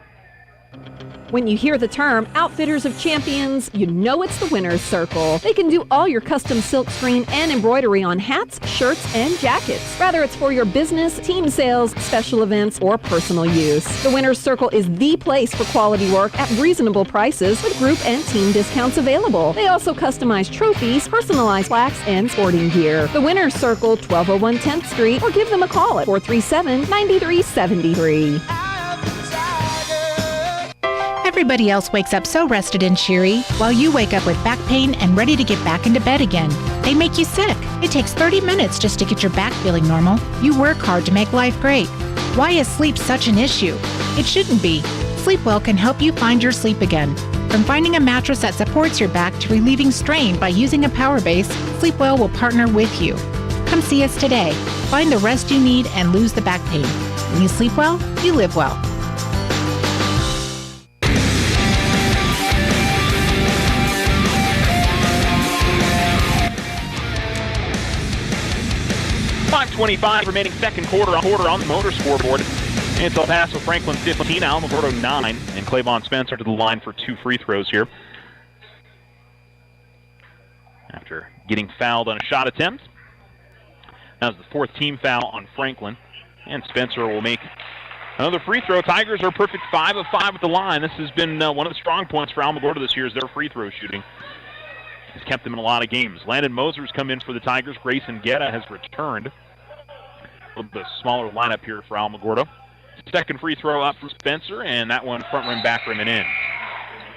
When you hear the term Outfitters of Champions, you know it's the Winner's Circle. They can do all your custom silk screen and embroidery on hats, shirts, and jackets. Whether it's for your business, team sales, special events, or personal use. The Winner's Circle is the place for quality work at reasonable prices with group and team discounts available. They also customize trophies, personalized plaques, and sporting gear. The Winner's Circle, 1201 10th Street, or give them a call at 437-9373. Everybody else wakes up so rested and cheery, while you wake up with back pain and ready to get back into bed again. They make you sick. It takes 30 minutes just to get your back feeling normal. You work hard to make life great. Why is sleep such an issue? It shouldn't be. Sleepwell can help you find your sleep again. From finding a mattress that supports your back to relieving strain by using a power base, Sleepwell will partner with you. Come see us today. Find the rest you need and lose the back pain. When you sleep well, you live well. 5:25 remaining second quarter on the Motor scoreboard. It's El Paso Franklin 15, Alamogordo 9, and Clavon Spencer to the line for 2 free throws here. After getting fouled on a shot attempt. That was the 4th team foul on Franklin, and Spencer will make another free throw. Tigers are perfect 5 of 5 at the line. This has been one of the strong points for Alamogordo this year is their free throw shooting. It's kept them in a lot of games. Landon Moser's come in for the Tigers. Grayson Guetta has returned. A little bit smaller lineup here for Alamogordo. Second free throw up from Spencer, and that one front rim, back rim, and in.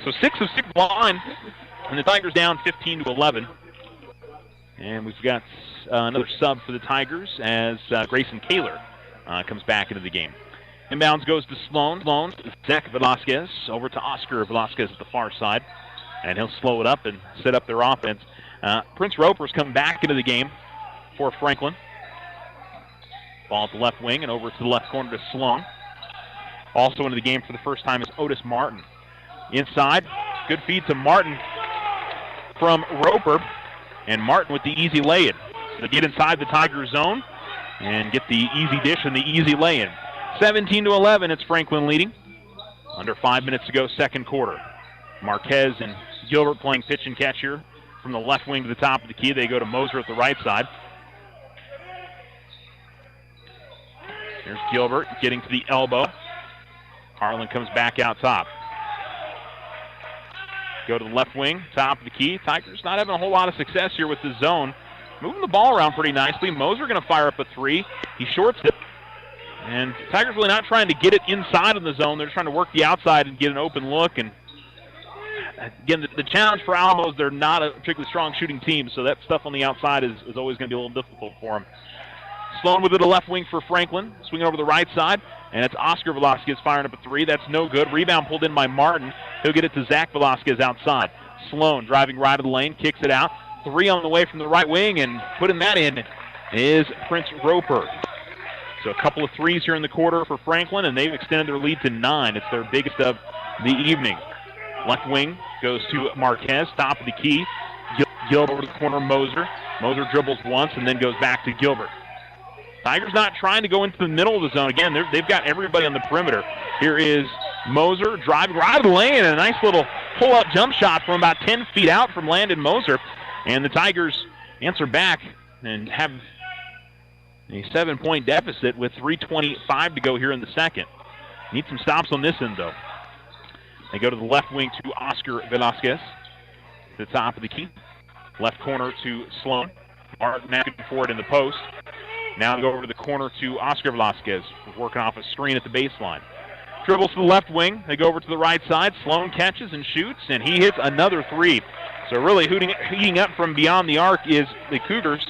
So 6 of 6 line, and the Tigers down 15-11. And we've got another sub for the Tigers as Grayson Kaler comes back into the game. Inbounds goes to Sloan. Zach Velasquez over to Oscar Velasquez at the far side. And he'll slow it up and set up their offense. Prince Roper's come back into the game for Franklin. Ball at the left wing and over to the left corner to Sloan. Also into the game for the first time is Otis Martin. Inside, good feed to Martin from Roper. And Martin with the easy lay-in. So they get inside the Tiger zone and get the easy dish and the easy lay-in. 17-11, it's Franklin leading. Under 5 minutes to go, second quarter. Marquez and Gilbert playing pitch and catch here from the left wing to the top of the key. They go to Moser at the right side. There's Gilbert getting to the elbow. Harlan comes back out top. Go to the left wing, top of the key. Tigers not having a whole lot of success here with the zone. Moving the ball around pretty nicely. Moser going to fire up a three. He shorts it. And Tigers really not trying to get it inside of the zone. They're trying to work the outside and get an open look. And again, the challenge for Alamo is they're not a particularly strong shooting team, so that stuff on the outside is always going to be a little difficult for them. Sloan with it to left wing for Franklin. Swinging over the right side. And it's Oscar Velasquez firing up a three. That's no good. Rebound pulled in by Martin. He'll get it to Zach Velasquez outside. Sloan driving right of the lane, kicks it out. Three on the way from the right wing, and putting that in is Prince Roper. So a couple of threes here in the quarter for Franklin, and they've extended their lead to 9. It's their biggest of the evening. Left wing goes to Marquez, top of the key. Gilbert over to the corner, Moser. Moser dribbles once and then goes back to Gilbert. Tigers not trying to go into the middle of the zone. Again, they've got everybody on the perimeter. Here is Moser driving right of the lane, and a nice little pull-up jump shot from about 10 feet out from Landon Moser. And the Tigers answer back and have a 7-point deficit with 3:25 to go here in the second. Need some stops on this end, though. They go to the left wing to Oscar Velasquez. To the top of the key. Left corner to Sloan. Martin looking for it in the post. Now go over to the corner to Oscar Velasquez, working off a screen at the baseline. Dribbles to the left wing. They go over to the right side. Sloan catches and shoots, and he hits another three. So really heating up from beyond the arc is the Cougars,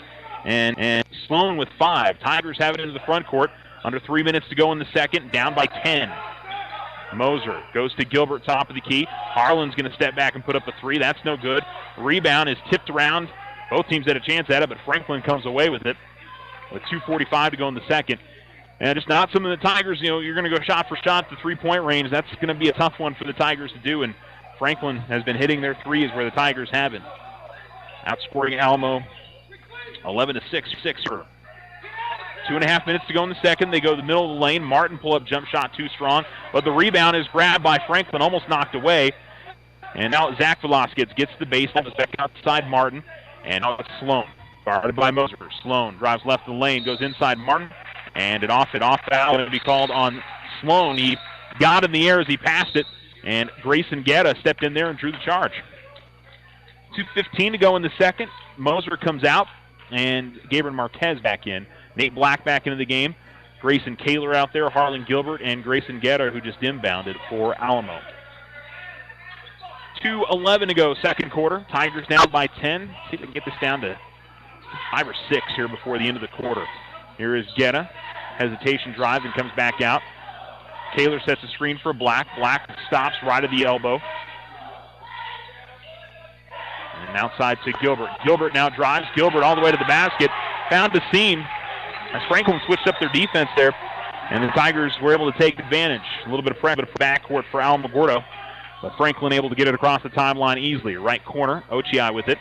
and Sloan with 5. Tigers have it into the front court. Under 3 minutes to go in the second, down by 10. Moser goes to Gilbert, top of the key. Harlan's going to step back and put up a three. That's no good. Rebound is tipped around. Both teams had a chance at it, but Franklin comes away with it. With 2:45 to go in the second. And it's not something the Tigers, you're going to go shot for shot to three-point range. That's going to be a tough one for the Tigers to do, and Franklin has been hitting their threes where the Tigers haven't. Outscoring Alamo 11-6. 2.5 minutes to go in the second. They go to the middle of the lane. Martin pull-up jump shot too strong, but the rebound is grabbed by Franklin, almost knocked away. And now Zach Velasquez gets the baseline, back outside Martin, and now it's Sloan. Guarded by Moser. Sloan drives left of the lane, goes inside Martin, and an off foul going to be called on Sloan. He got in the air as he passed it, and Grayson Guerra stepped in there and drew the charge. 2:15 to go in the second. Moser comes out, and Gabriel Marquez back in. Nate Black back into the game. Grayson Kaler out there, Harlan Gilbert, and Grayson Guerra, who just inbounded for Alamo. 2:11 to go, second quarter. Tigers down by 10. See if they can get this down to 5 or 6 here before the end of the quarter. Here is Guerra. Hesitation drives and comes back out. Kaler sets a screen for Black. Black stops right at the elbow. And outside to Gilbert. Gilbert now drives. Gilbert all the way to the basket. Found the seam as Franklin switched up their defense there. And the Tigers were able to take advantage. A little bit of backcourt for Alamogordo. But Franklin able to get it across the timeline easily. Right corner. Ochai with it.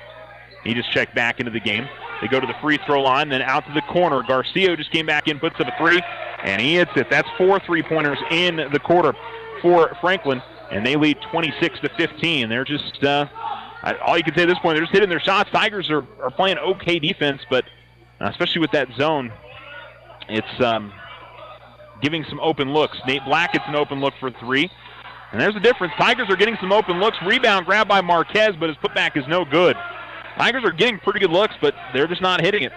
He just checked back into the game. They go to the free throw line, then out to the corner. Garcia just came back in, puts up a three, and he hits it. That's 4 3-pointers in the quarter for Franklin, and they lead 26-15. They're just, all you can say at this point, they're just hitting their shots. Tigers are playing okay defense, but especially with that zone, it's giving some open looks. Nate Black gets an open look for 3, and there's the difference. Tigers are getting some open looks. Rebound grabbed by Marquez, but his putback is no good. Tigers are getting pretty good looks, but they're just not hitting it.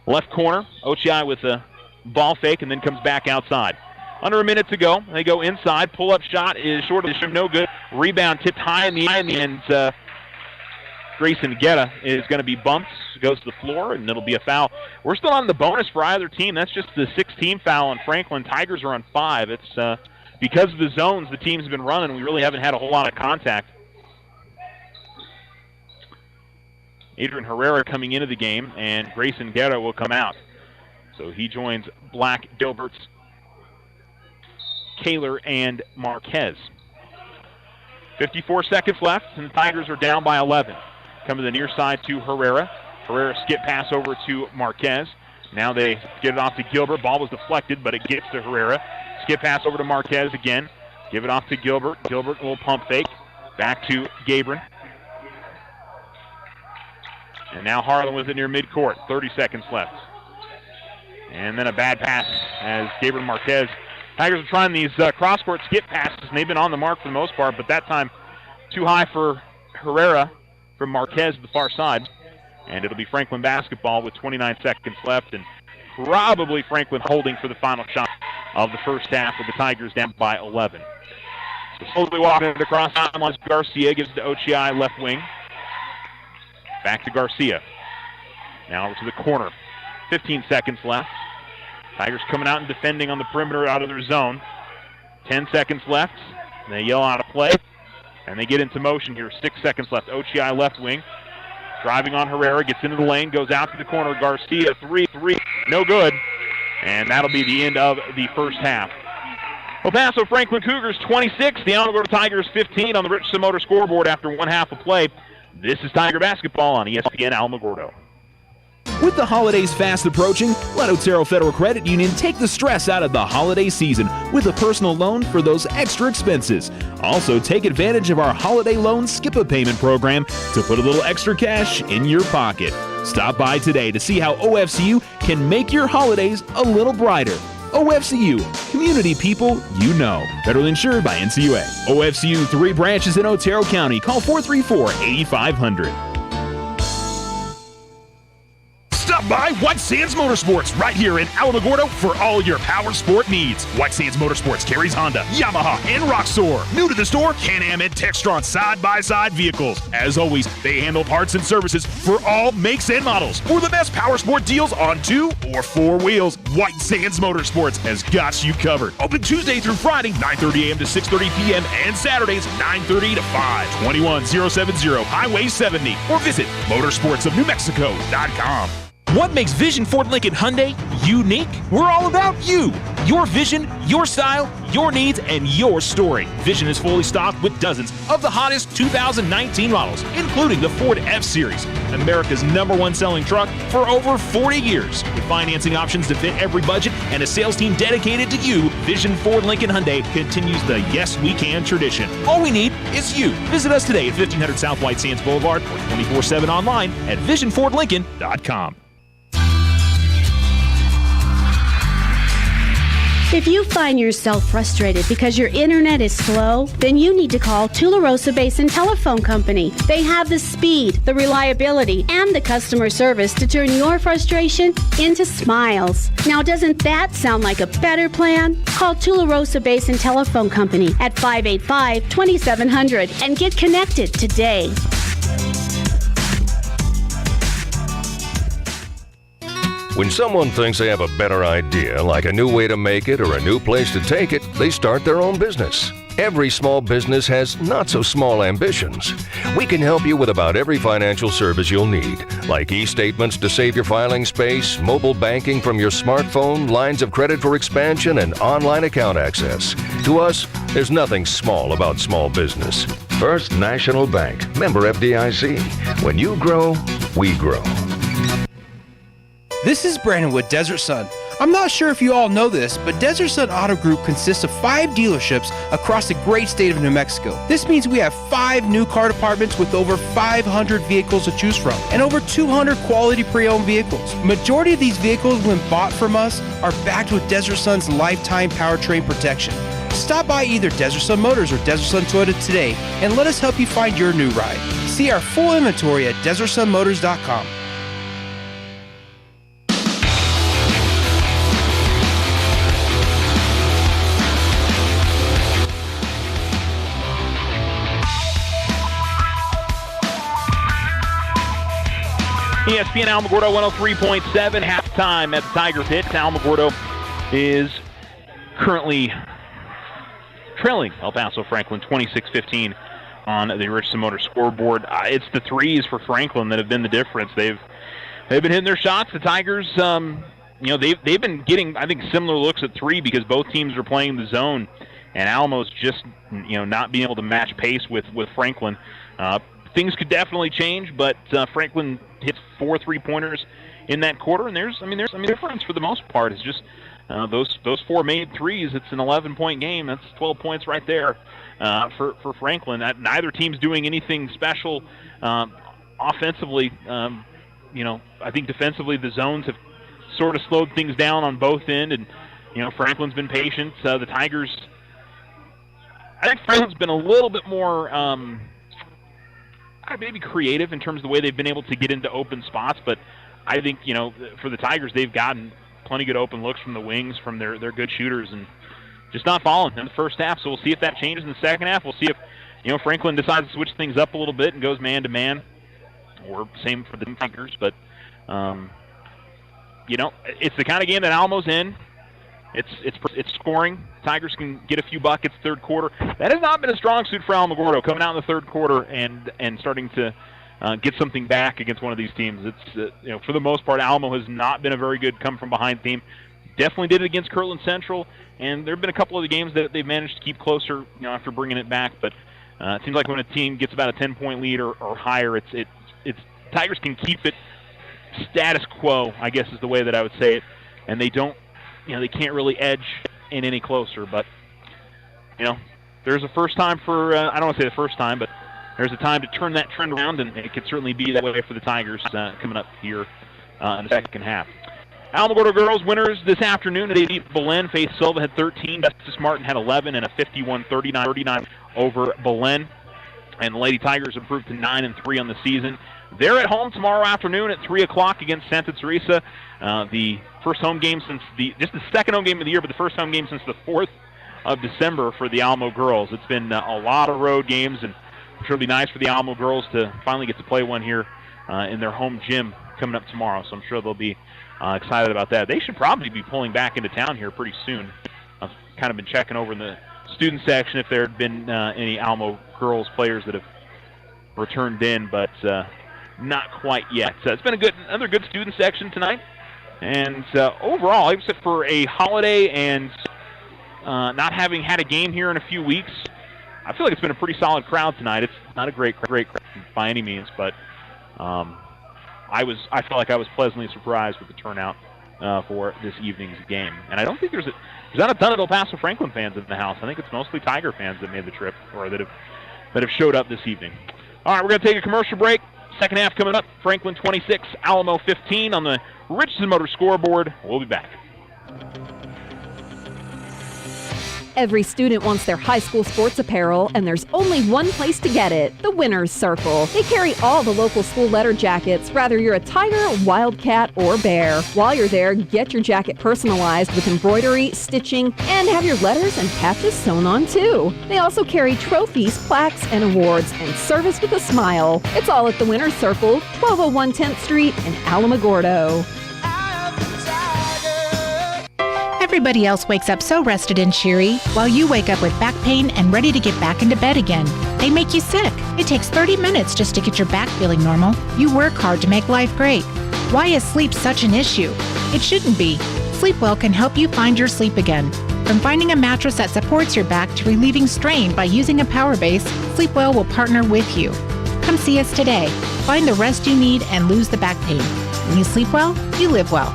Left corner, Ochai with a ball fake and then comes back outside. Under a minute to go. They go inside. Pull-up shot is short of the no good. Rebound tipped high in the end. Grayson Guetta is going to be bumped, goes to the floor, and it'll be a foul. We're still on the bonus for either team. That's just the 16th foul on Franklin. Tigers are on 5. It's because of the zones the team's been running, we really haven't had a whole lot of contact. Adrian Herrera coming into the game, and Grayson Guerra will come out. So he joins Black, Gilberts, Kaler, and Marquez. 54 seconds left, and the Tigers are down by 11. Come to the near side to Herrera. Herrera skip pass over to Marquez. Now they get it off to Gilbert. Ball was deflected, but it gets to Herrera. Skip pass over to Marquez again. Give it off to Gilbert. Gilbert, a little pump fake. Back to Gabrin. And now Harlan with it near midcourt. 30 seconds left. And then a bad pass as Gabriel Marquez. Tigers are trying these cross-court skip passes, and they've been on the mark for the most part, but that time too high for Herrera from Marquez to the far side. And it'll be Franklin basketball with 29 seconds left, and probably Franklin holding for the final shot of the first half with the Tigers down by 11. So slowly walking it across timelines. Garcia gives it to Ochi left wing. Back to Garcia. Now over to the corner. 15 seconds left. Tigers coming out and defending on the perimeter out of their zone. 10 seconds left. They yell out of play, and they get into motion here. 6 seconds left. Ochi left wing. Driving on Herrera, gets into the lane, goes out to the corner. Garcia, three, no good. And that'll be the end of the first half. El Paso Franklin Cougars 26, the Alamogordo Tigers 15 on the Richardson Motor scoreboard after one half of play. This is Tiger basketball on ESPN Alamogordo. With the holidays fast approaching, let Otero Federal Credit Union take the stress out of the holiday season with a personal loan for those extra expenses. Also, take advantage of our holiday loan skip-a-payment program to put a little extra cash in your pocket. Stop by today to see how OFCU can make your holidays a little brighter. OFCU, community people you know. Federally insured by NCUA. OFCU, 3 branches in Otero County. Call 434-8500. Stop by White Sands Motorsports right here in Alamogordo for all your power sport needs. White Sands Motorsports carries Honda, Yamaha, and Roxor. New to the store, Can-Am and Textron side-by-side vehicles. As always, they handle parts and services for all makes and models. For the best power sport deals on 2 or 4 wheels, White Sands Motorsports has got you covered. Open Tuesday through Friday, 9:30 a.m. to 6:30 p.m. and Saturdays, 9:30 to 5. 21070 Highway 70 or visit motorsportsofnewmexico.com. What makes Vision Ford Lincoln Hyundai unique? We're all about you. Your vision, your style, your needs, and your story. Vision is fully stocked with dozens of the hottest 2019 models, including the Ford F-Series, America's #1 selling truck for over 40 years. With financing options to fit every budget and a sales team dedicated to you, Vision Ford Lincoln Hyundai continues the Yes We Can tradition. All we need is you. Visit us today at 1500 South White Sands Boulevard or 24/7 online at visionfordlincoln.com. If you find yourself frustrated because your internet is slow, then you need to call Tularosa Basin Telephone Company. They have the speed, the reliability, and the customer service to turn your frustration into smiles. Now, doesn't that sound like a better plan? Call Tularosa Basin Telephone Company at 585-2700 and get connected today. When someone thinks they have a better idea, like a new way to make it or a new place to take it, they start their own business. Every small business has not-so-small ambitions. We can help you with about every financial service you'll need, like e-statements to save your filing space, mobile banking from your smartphone, lines of credit for expansion, and online account access. To us, there's nothing small about small business. First National Bank, member FDIC. When you grow, we grow. This is Brandon with Desert Sun. I'm not sure if you all know this, but Desert Sun Auto Group consists of 5 dealerships across the great state of New Mexico. This means we have 5 new car departments with over 500 vehicles to choose from and over 200 quality pre-owned vehicles. Majority of these vehicles, when bought from us, are backed with Desert Sun's lifetime powertrain protection. Stop by either Desert Sun Motors or Desert Sun Toyota today and let us help you find your new ride. See our full inventory at DesertSunMotors.com. ESPN Alamogordo 103.7, halftime at the Tiger Pit. Alamogordo is currently trailing El Paso Franklin 26-15 on the Richardson Motor scoreboard. It's the threes for Franklin that have been the difference. They've been hitting their shots. The Tigers, they've been getting, I think, similar looks at three because both teams are playing the zone, and Alamo's just, not being able to match pace with Franklin. Things could definitely change, but Franklin hits 4 3-pointers in that quarter, and there's difference for the most part. It's just those 4 made threes. It's an 11-point game. That's 12 points right there for Franklin. Neither team's doing anything special offensively. I think defensively the zones have sort of slowed things down on both ends, and Franklin's been patient. The Tigers, I think Franklin's been a little bit more maybe creative in terms of the way they've been able to get into open spots, but I think, for the Tigers, they've gotten plenty good open looks from the wings, from their good shooters, and just not falling in the first half. So we'll see if that changes in the second half. We'll see if, Franklin decides to switch things up a little bit and goes man-to-man, or same for the Tigers. But, it's the kind of game that Alamo's in. It's scoring. Tigers can get a few buckets third quarter. That has not been a strong suit for Alamogordo, coming out in the third quarter and starting to get something back against one of these teams. It's for the most part, Alamo has not been a very good come-from-behind team. Definitely did it against Kirtland Central, and there have been a couple of the games that they've managed to keep closer, after bringing it back. But it seems like when a team gets about a 10-point lead or higher, it's Tigers can keep it status quo, I guess is the way that I would say it, and they don't. They can't really edge in any closer, but, there's a first time for, I don't want to say the first time, but there's a time to turn that trend around, and it could certainly be that way for the Tigers coming up here in the second half. Alamogordo girls winners this afternoon. They beat Belen. Faith Silva had 13. Justice Martin had 11 and a 51-39 over Belen. And the Lady Tigers improved to 9-3 on the season. They're at home tomorrow afternoon at 3 o'clock against Santa Teresa. The first home game since just the second home game of the year, but the first home game since the 4th of December for the Alamo girls. It's been a lot of road games, and I'm sure it'll be nice for the Alamo girls to finally get to play one here in their home gym coming up tomorrow. So I'm sure they'll be excited about that. They should probably be pulling back into town here pretty soon. I've kind of been checking over in the student section if there had been any Alamo girls players that have returned in, but not quite yet. So it's been another good student section tonight. And overall, except for a holiday and not having had a game here in a few weeks, I feel like it's been a pretty solid crowd tonight. It's not a great crowd by any means, but I felt like I was pleasantly surprised with the turnout for this evening's game. And I don't think there's not a ton of El Paso Franklin fans in the house. I think it's mostly Tiger fans that made the trip or that have showed up this evening. All right, we're going to take a commercial break. Second half coming up. Franklin 26, Alamo 15 on the Richardson Motor scoreboard. We'll be back. Every student wants their high school sports apparel, and there's only one place to get it, the Winner's Circle. They carry all the local school letter jackets, whether you're a Tiger, Wildcat, or Bear. While you're there, get your jacket personalized with embroidery, stitching, and have your letters and patches sewn on too. They also carry trophies, plaques, and awards, and service with a smile. It's all at the Winner's Circle, 1201 10th Street in Alamogordo. Everybody else wakes up so rested and cheery, while you wake up with back pain and ready to get back into bed again. They make you sick. It takes 30 minutes just to get your back feeling normal. You work hard to make life great. Why is sleep such an issue? It shouldn't be. Sleepwell can help you find your sleep again. From finding a mattress that supports your back to relieving strain by using a power base, Sleepwell will partner with you. Come see us today. Find the rest you need and lose the back pain. When you sleep well, you live well.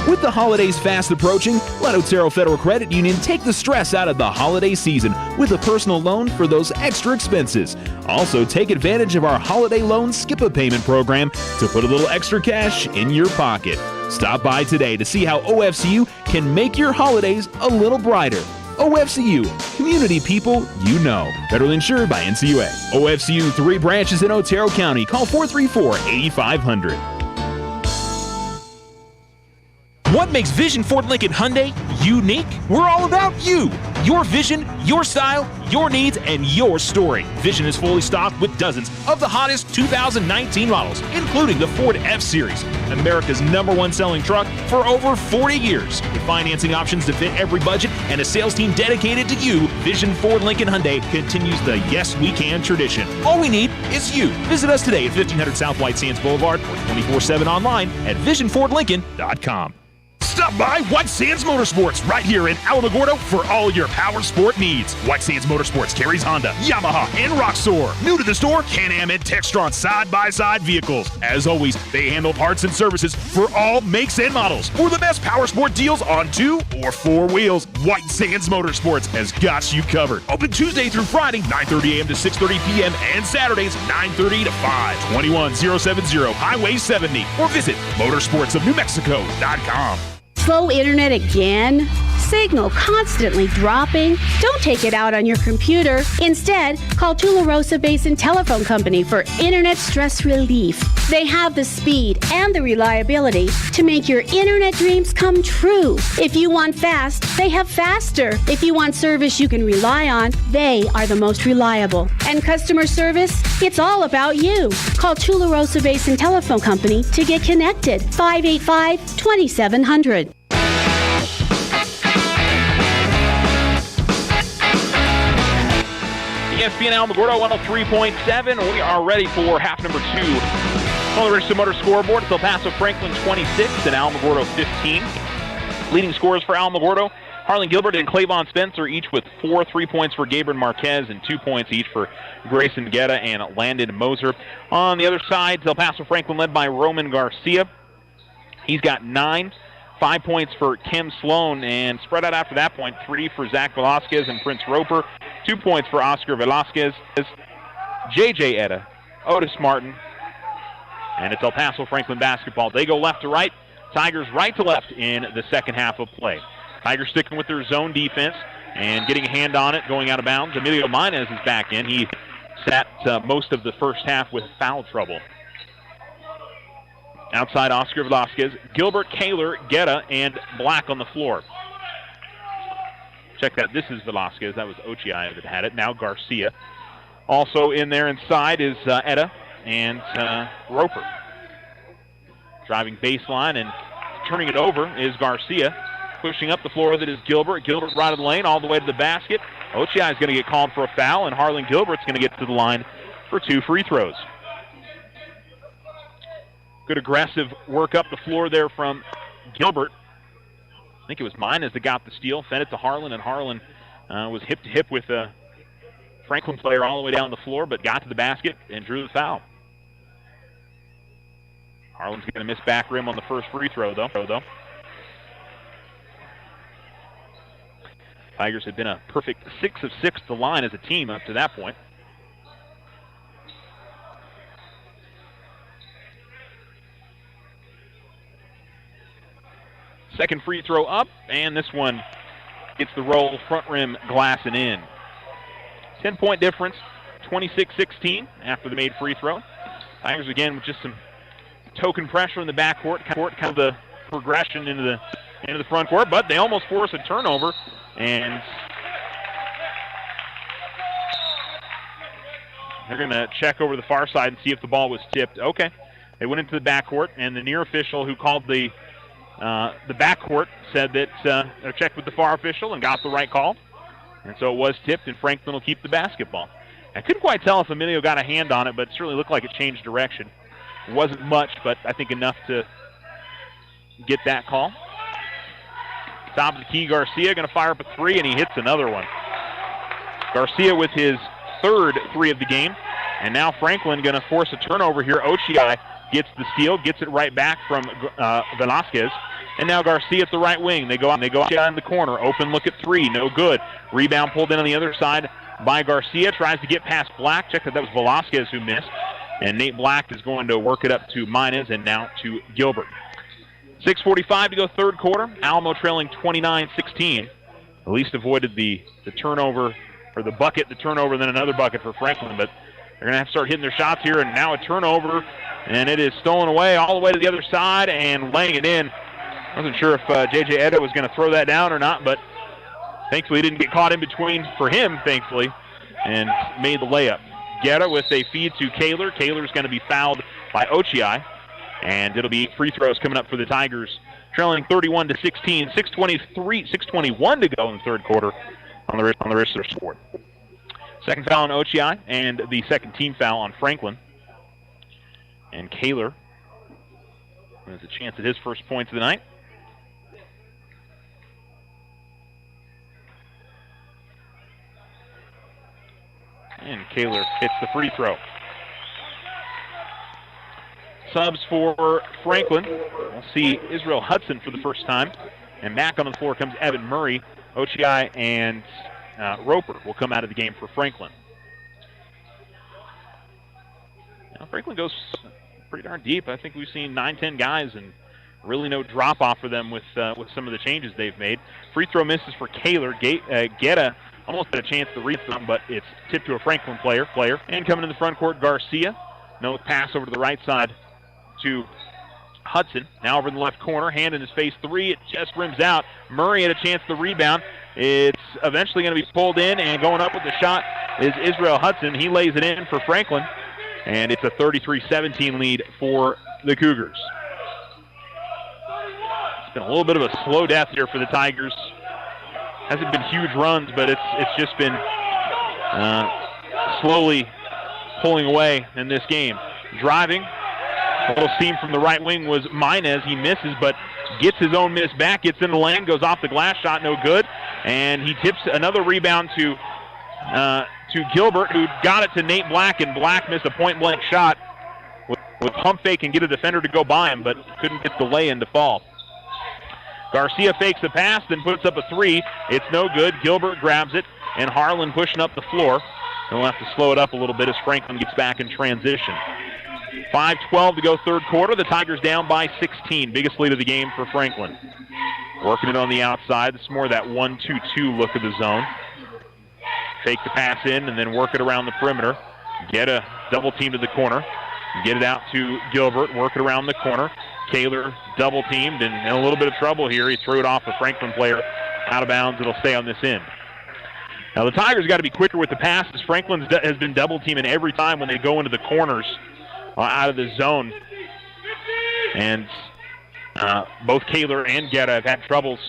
With the holidays fast approaching, let Otero Federal Credit Union take the stress out of the holiday season with a personal loan for those extra expenses. Also, take advantage of our holiday loan skip-a-payment program to put a little extra cash in your pocket. Stop by today to see how OFCU can make your holidays a little brighter. OFCU, community people you know. Federally insured by NCUA. OFCU 3 branches in Otero County. Call 434-8500. What makes Vision Ford Lincoln Hyundai unique? We're all about you. Your vision, your style, your needs, and your story. Vision is fully stocked with dozens of the hottest 2019 models, including the Ford F-Series, America's #1 selling truck for over 40 years. With financing options to fit every budget and a sales team dedicated to you, Vision Ford Lincoln Hyundai continues the Yes We Can tradition. All we need is you. Visit us today at 1500 South White Sands Boulevard or 24/7 online at visionfordlincoln.com. Stop by White Sands Motorsports right here in Alamogordo for all your power sport needs. White Sands Motorsports carries Honda, Yamaha, and Roxor. New to the store, Can-Am and Textron side-by-side vehicles. As always, they handle parts and services for all makes and models. For the best power sport deals on 2 or 4 wheels, White Sands Motorsports has got you covered. Open Tuesday through Friday, 9:30 a.m. to 6:30 p.m. and Saturdays, 9:30 to 5. 21070 Highway 70 or visit motorsportsofnewmexico.com. Slow internet again? Signal constantly dropping? Don't take it out on your computer. Instead, call Tularosa Basin Telephone Company for internet stress relief. They have the speed and the reliability to make your internet dreams come true. If you want fast, they have faster. If you want service you can rely on, they are the most reliable. And customer service? It's all about you. Call Tularosa Basin Telephone Company to get connected. 585-2700. ESPN Alamogordo 103.7. We are ready for half number 2 on the Richardson Motor scoreboard. It's El Paso Franklin 26 and Alamogordo 15. Leading scorers for Alamogordo, Harlan Gilbert and Clavon Spencer, each with 4 3-points for Gabriel Marquez and 2 points each for Grayson Guetta and Landon Moser. On the other side, El Paso Franklin led by Roman Garcia. He's got 9. 5 points for Kim Sloan, and spread out after that point, 3 for Zach Velasquez and Prince Roper, 2 points for Oscar Velasquez, J.J. Etta, Otis Martin, and it's El Paso Franklin basketball. They go left to right, Tigers right to left in the second half of play. Tigers sticking with their zone defense and getting a hand on it, going out of bounds. Emilio Minez is back in. He sat most of the first half with foul trouble. Outside, Oscar Velasquez, Gilbert, Kaler, Guetta, and Black on the floor. Check that. This is Velasquez. That was Ochiai that had it. Now Garcia. Also in there inside is Etta and Roper. Driving baseline and turning it over is Garcia. Pushing up the floor that is Gilbert. Gilbert right of the lane all the way to the basket. Ochiai is going to get called for a foul, and Harlan Gilbert's going to get to the line for 2 free throws. Good aggressive work up the floor there from Gilbert. I think it was Minez that got the steal, fed it to Harlan, and Harlan was hip-to-hip with a Franklin player all the way down the floor, but got to the basket and drew the foul. Harlan's going to miss back rim on the first free throw, though. Tigers had been a perfect 6 of 6 to the line as a team up to that point. Second free throw up, and this one gets the roll, front rim, glass and in. 10-point difference, 26-16 after the made free throw. Tigers again with just some token pressure in the backcourt, kind of the progression into the front court, but they almost force a turnover, and they're going to check over the far side and see if the ball was tipped. Okay, they went into the backcourt, and the near official who called the backcourt said that they checked with the far official and got the right call. And so it was tipped, and Franklin will keep the basketball. I couldn't quite tell if Emilio got a hand on it, but it certainly looked like it changed direction. It wasn't much, but I think enough to get that call. Top of the key, Garcia going to fire up a 3, and he hits another one. Garcia with his 3rd 3 of the game. And now Franklin going to force a turnover here. Ochiai gets the steal, gets it right back from Velasquez. And now Garcia at the right wing. They go out in the corner. Open look at 3, no good. Rebound pulled in on the other side by Garcia. Tries to get past Black. Check that was Velasquez who missed. And Nate Black is going to work it up to Minez and now to Gilbert. 6:45 to go third quarter. Alamo trailing 29-16. At least avoided the turnover, or the turnover, then another bucket for Franklin. But they're going to have to start hitting their shots here. And now a turnover. And it is stolen away all the way to the other side and laying it in. I wasn't sure if J.J. Etta was going to throw that down or not, but Thankfully, didn't get caught in between for him, thankfully, and made the layup. Guetta with a feed to Kaler. Kaler's going to be fouled by Ochiai, and it'll be free throws coming up for the Tigers, trailing 31-16, 6:21 to go in the third quarter on the rest of their score. Second foul on Ochiai, and the second team foul on Franklin. And Kaler has a chance at his first points of the night. And Kaler hits the free throw. Subs for Franklin. We'll see Israel Hudson for the first time. And back on the floor comes Evan Murray. Ochiai and Roper will come out of the game for Franklin. Now Franklin goes pretty darn deep. I think we've seen 9-10 guys and really no drop-off for them with some of the changes they've made. Free throw misses for Kaler. Guetta almost had a chance to read them, but it's tipped to a Franklin player. And coming in the front court, Garcia. No pass over to the right side to Hudson. Now over in the left corner, hand in his face three. It just rims out. Murray had a chance to rebound. It's eventually going to be pulled in, and going up with the shot is Israel Hudson. He lays it in for Franklin, and it's a 33-17 lead for the Cougars. It's been a little bit of a slow death here for the Tigers. Hasn't been huge runs, but it's just been slowly pulling away in this game. Driving, a little seam from the right wing was Minez. He misses, but gets his own miss back, gets in the lane, goes off the glass shot, no good. And he tips another rebound to Gilbert, who got it to Nate Black, and Black missed a point-blank shot with pump fake and get a defender to go by him, but couldn't get the lay-in to fall. Garcia fakes the pass, then puts up a three. It's no good. Gilbert grabs it, and Harlan pushing up the floor. He'll have to slow it up a little bit as Franklin gets back in transition. 5:12 to go third quarter. The Tigers down by 16. Biggest lead of the game for Franklin. Working it on the outside. This is more that 1-2-2 look of the zone. Fake the pass in and then work it around the perimeter. Get a double team to the corner. Get it out to Gilbert. Work it around the corner. Kaler double teamed and in a little bit of trouble here. He threw it off a Franklin player out of bounds. It'll stay on this end. Now the Tigers got to be quicker with the passes. Franklin has been double teaming every time when they go into the corners out of the zone. And both Kaler and Guetta have had troubles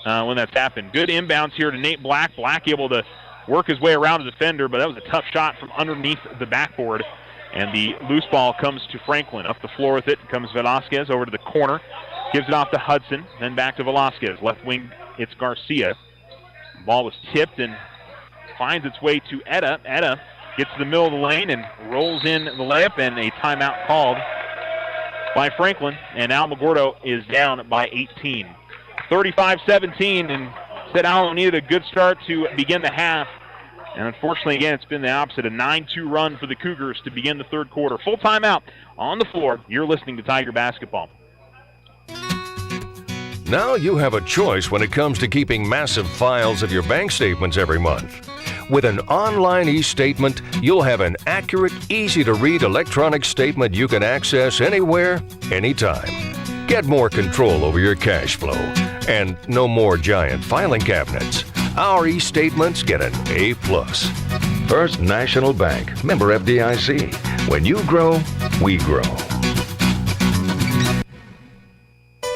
when that's happened. Good inbounds here to Nate Black. Black able to work his way around the defender, but that was a tough shot from underneath the backboard. And the loose ball comes to Franklin. Up the floor with it comes Velasquez over to the corner. Gives it off to Hudson, then back to Velasquez. Left wing, it's Garcia. Ball was tipped and finds its way to Etta. Etta gets to the middle of the lane and rolls in the layup, and a timeout called by Franklin. And Alamogordo is down by 18. 35-17, and said Alamo needed a good start to begin the half. And unfortunately, again, it's been the opposite. A 9-2 run for the Cougars to begin the third quarter. Full timeout on the floor. You're listening to Tiger Basketball. Now you have a choice when it comes to keeping massive files of your bank statements every month. With an online e-statement, you'll have an accurate, easy-to-read electronic statement you can access anywhere, anytime. Get more control over your cash flow. And no more giant filing cabinets. Our e-statements get an A+. First National Bank, member FDIC. When you grow, we grow.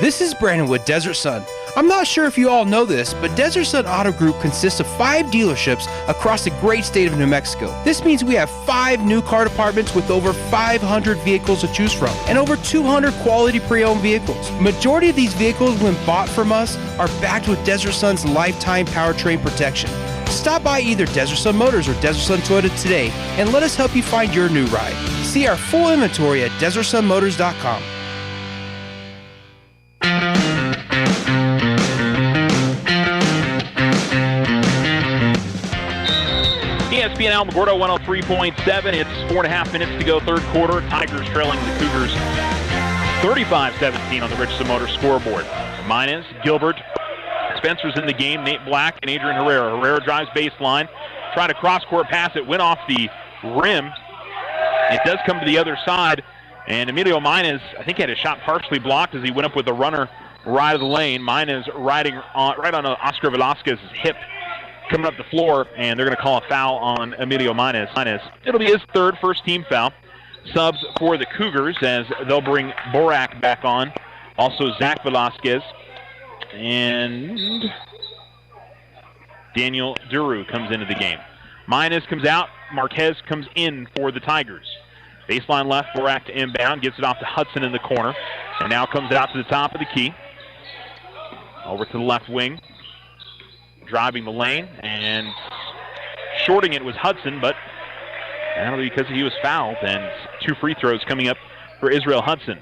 This is Brandon with Desert Sun. I'm not sure if you all know this, but Desert Sun Auto Group consists of 5 dealerships across the great state of New Mexico. This means we have 5 new car departments with over 500 vehicles to choose from and over 200 quality pre-owned vehicles. Majority of these vehicles, when bought from us, are backed with Desert Sun's lifetime powertrain protection. Stop by either Desert Sun Motors or Desert Sun Toyota today and let us help you find your new ride. See our full inventory at DesertSunMotors.com. ESPN Alamogordo 103.7. It's 4.5 minutes to go third quarter. Tigers trailing the Cougars 35-17 on the Richardson Motors scoreboard. Minez, Gilbert, Spencer's in the game, Nate Black, and Adrian Herrera. Herrera drives baseline, tried a cross-court pass. It went off the rim. It does come to the other side, and Emilio Minez, I think, had his shot partially blocked as he went up with a runner right of the lane. Mine is right on Oscar Velasquez's hip, coming up the floor, and they're going to call a foul on Emilio Mines. It'll be his third first-team foul. Subs for the Cougars as they'll bring Borak back on. Also Zach Velasquez and Daniel Duru comes into the game. Mines comes out. Marquez comes in for the Tigers. Baseline left, Borak to inbound, gets it off to Hudson in the corner, and now comes out to the top of the key. Over to the left wing, driving the lane, and shorting it was Hudson, but that'll be because he was fouled, and 2 free throws coming up for Israel Hudson.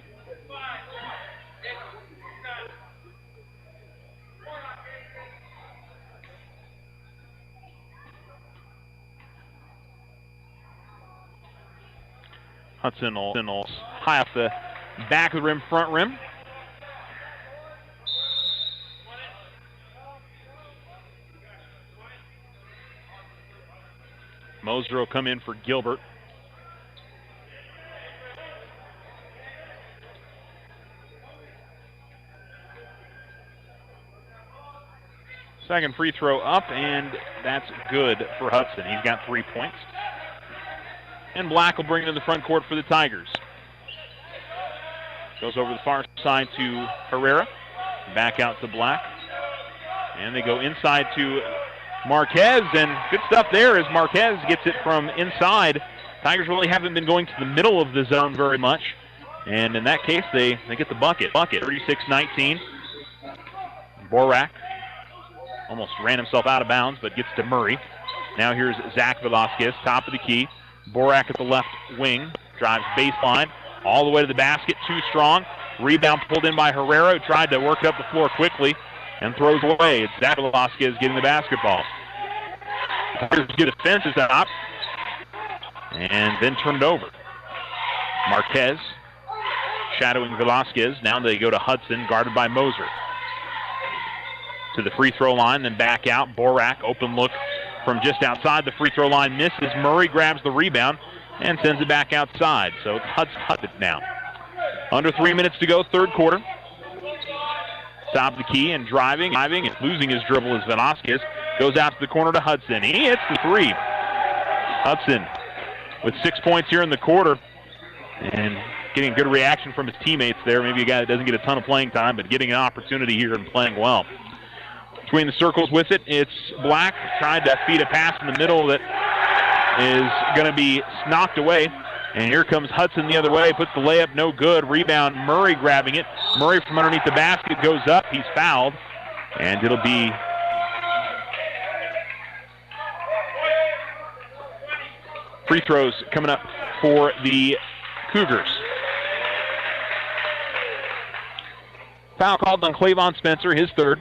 Hudson will high off the back of the rim, front rim. Moser will come in for Gilbert. Second free throw up, and that's good for Hudson. He's got 3 points. And Black will bring it in the front court for the Tigers. Goes over the far side to Herrera. Back out to Black. And they go inside to Marquez, and good stuff there as Marquez gets it from inside. Tigers really haven't been going to the middle of the zone very much. And in that case, they get the bucket. 36-19. Borak almost ran himself out of bounds, but gets to Murray. Now here's Zach Velasquez, top of the key. Borak at the left wing, drives baseline, all the way to the basket, too strong. Rebound pulled in by Herrera, who tried to work it up the floor quickly and throws away. It's Zach Velasquez getting the basketball. Tigers get a defense up and then turn it over. Marquez shadowing Velasquez. Now they go to Hudson, guarded by Moser. To the free throw line, then back out. Borak, open look from just outside the free throw line, misses. Murray grabs the rebound and sends it back outside. So it's Hudson now. Under 3 minutes to go, third quarter. Top of the key and driving and losing his dribble as Velasquez goes out to the corner to Hudson. He hits the three. Hudson with 6 points here in the quarter and getting a good reaction from his teammates there. Maybe a guy that doesn't get a ton of playing time, but getting an opportunity here and playing well. Between the circles with it, it's Black trying to feed a pass in the middle that is going to be knocked away. And here comes Hudson the other way, puts the layup, no good. Rebound, Murray grabbing it. Murray from underneath the basket goes up. He's fouled. And it'll be free throws coming up for the Cougars. Foul called on Clavon Spencer, his third.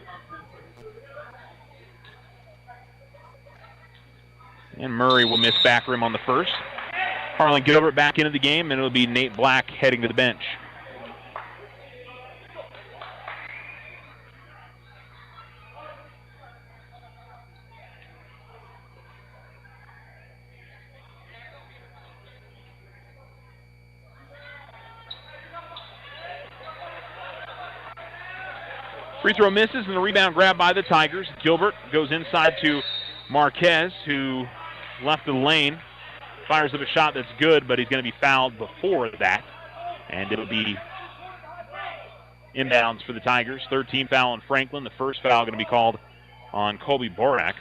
And Murray will miss back rim on the first. Harlan Gilbert back into the game, and it'll be Nate Black heading to the bench. Free throw misses, and the rebound grabbed by the Tigers. Gilbert goes inside to Marquez, who left the lane. Fires up a shot that's good, but he's going to be fouled before that. And it'll be inbounds for the Tigers. Third team foul on Franklin. The first foul going to be called on Colby Borak.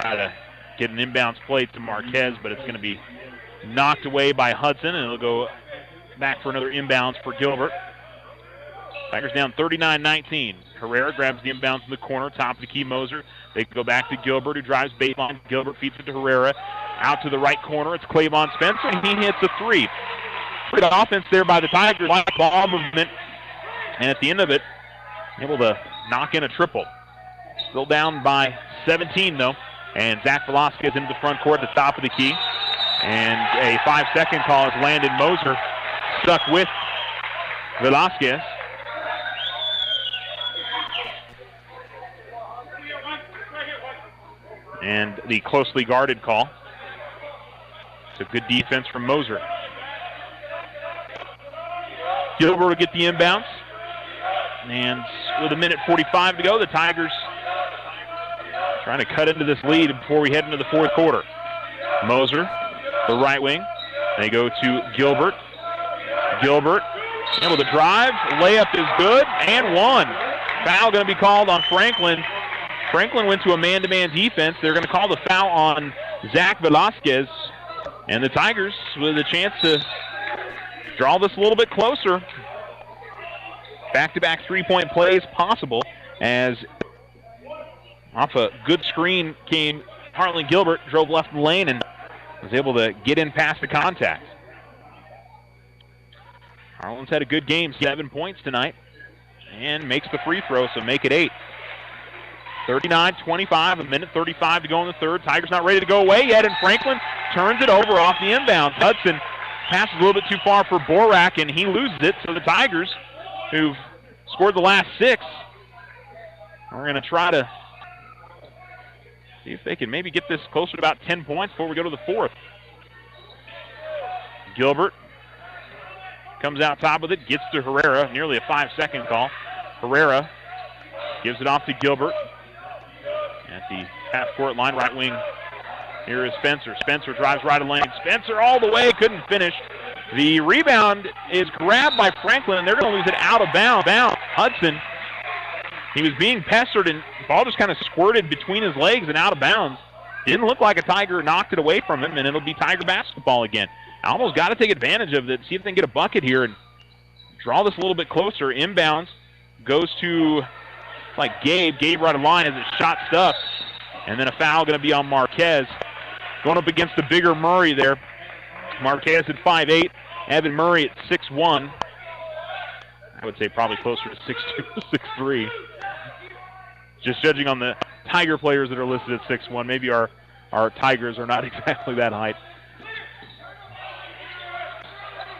Try to get an inbounds play to Marquez, but it's going to be knocked away by Hudson, and it'll go back for another inbounds for Gilbert. Tigers down 39-19. Herrera grabs the inbounds in the corner, top of the key, Moser. They go back to Gilbert, who drives baseline. Gilbert feeds it to Herrera. Out to the right corner, it's Clavon Spencer, and he hits a three. Good offense there by the Tigers. Ball movement, and at the end of it, able to knock in a triple. Still down by 17, though. And Zach Velasquez into the front court at the top of the key. And a 5-second call is Landon Moser stuck with Velasquez. And the closely guarded call. It's a good defense from Moser. Gilbert will get the inbounds. And with 1:45 to go, the Tigers trying to cut into this lead before we head into the fourth quarter. Moser, the right wing. They go to Gilbert. Gilbert able to drive. Layup is good and one. Foul going to be called on Franklin. Franklin went to a man-to-man defense. They're going to call the foul on Zach Velasquez. And the Tigers with a chance to draw this a little bit closer. Back-to-back three-point plays possible as off a good screen came Harlan Gilbert, drove left in the lane and was able to get in past the contact. Harlan's had a good game, 7 points tonight, and makes the free throw, so make it 8. 39-25, 1:35 to go in the third. Tigers not ready to go away yet, and Franklin turns it over off the inbound. Hudson passes a little bit too far for Borak, and he loses it, so the Tigers, who've scored the last 6, are going to try to see if they can maybe get this closer to about 10 points before we go to the fourth. Gilbert comes out top with it, gets to Herrera, nearly a 5-second call. Herrera gives it off to Gilbert at the half-court line, right wing. Here is Spencer. Spencer drives right of lane. Spencer all the way, couldn't finish. The rebound is grabbed by Franklin, and they're going to lose it out of bounds. Hudson, he was being pestered, and the ball just kind of squirted between his legs and out of bounds. Didn't look like a Tiger knocked it away from him, and it'll be Tiger basketball again. Almost got to take advantage of it, see if they can get a bucket here and draw this a little bit closer. Inbounds goes to Gabe. Gabe right of line as it's shot stuffed. And then a foul going to be on Marquez. Going up against the bigger Murray there. Marquez at 5'8". Evan Murray at 6'1". I would say probably closer to 6'2", 6'3". Just judging on the Tiger players that are listed at 6'1". Maybe our Tigers are not exactly that height.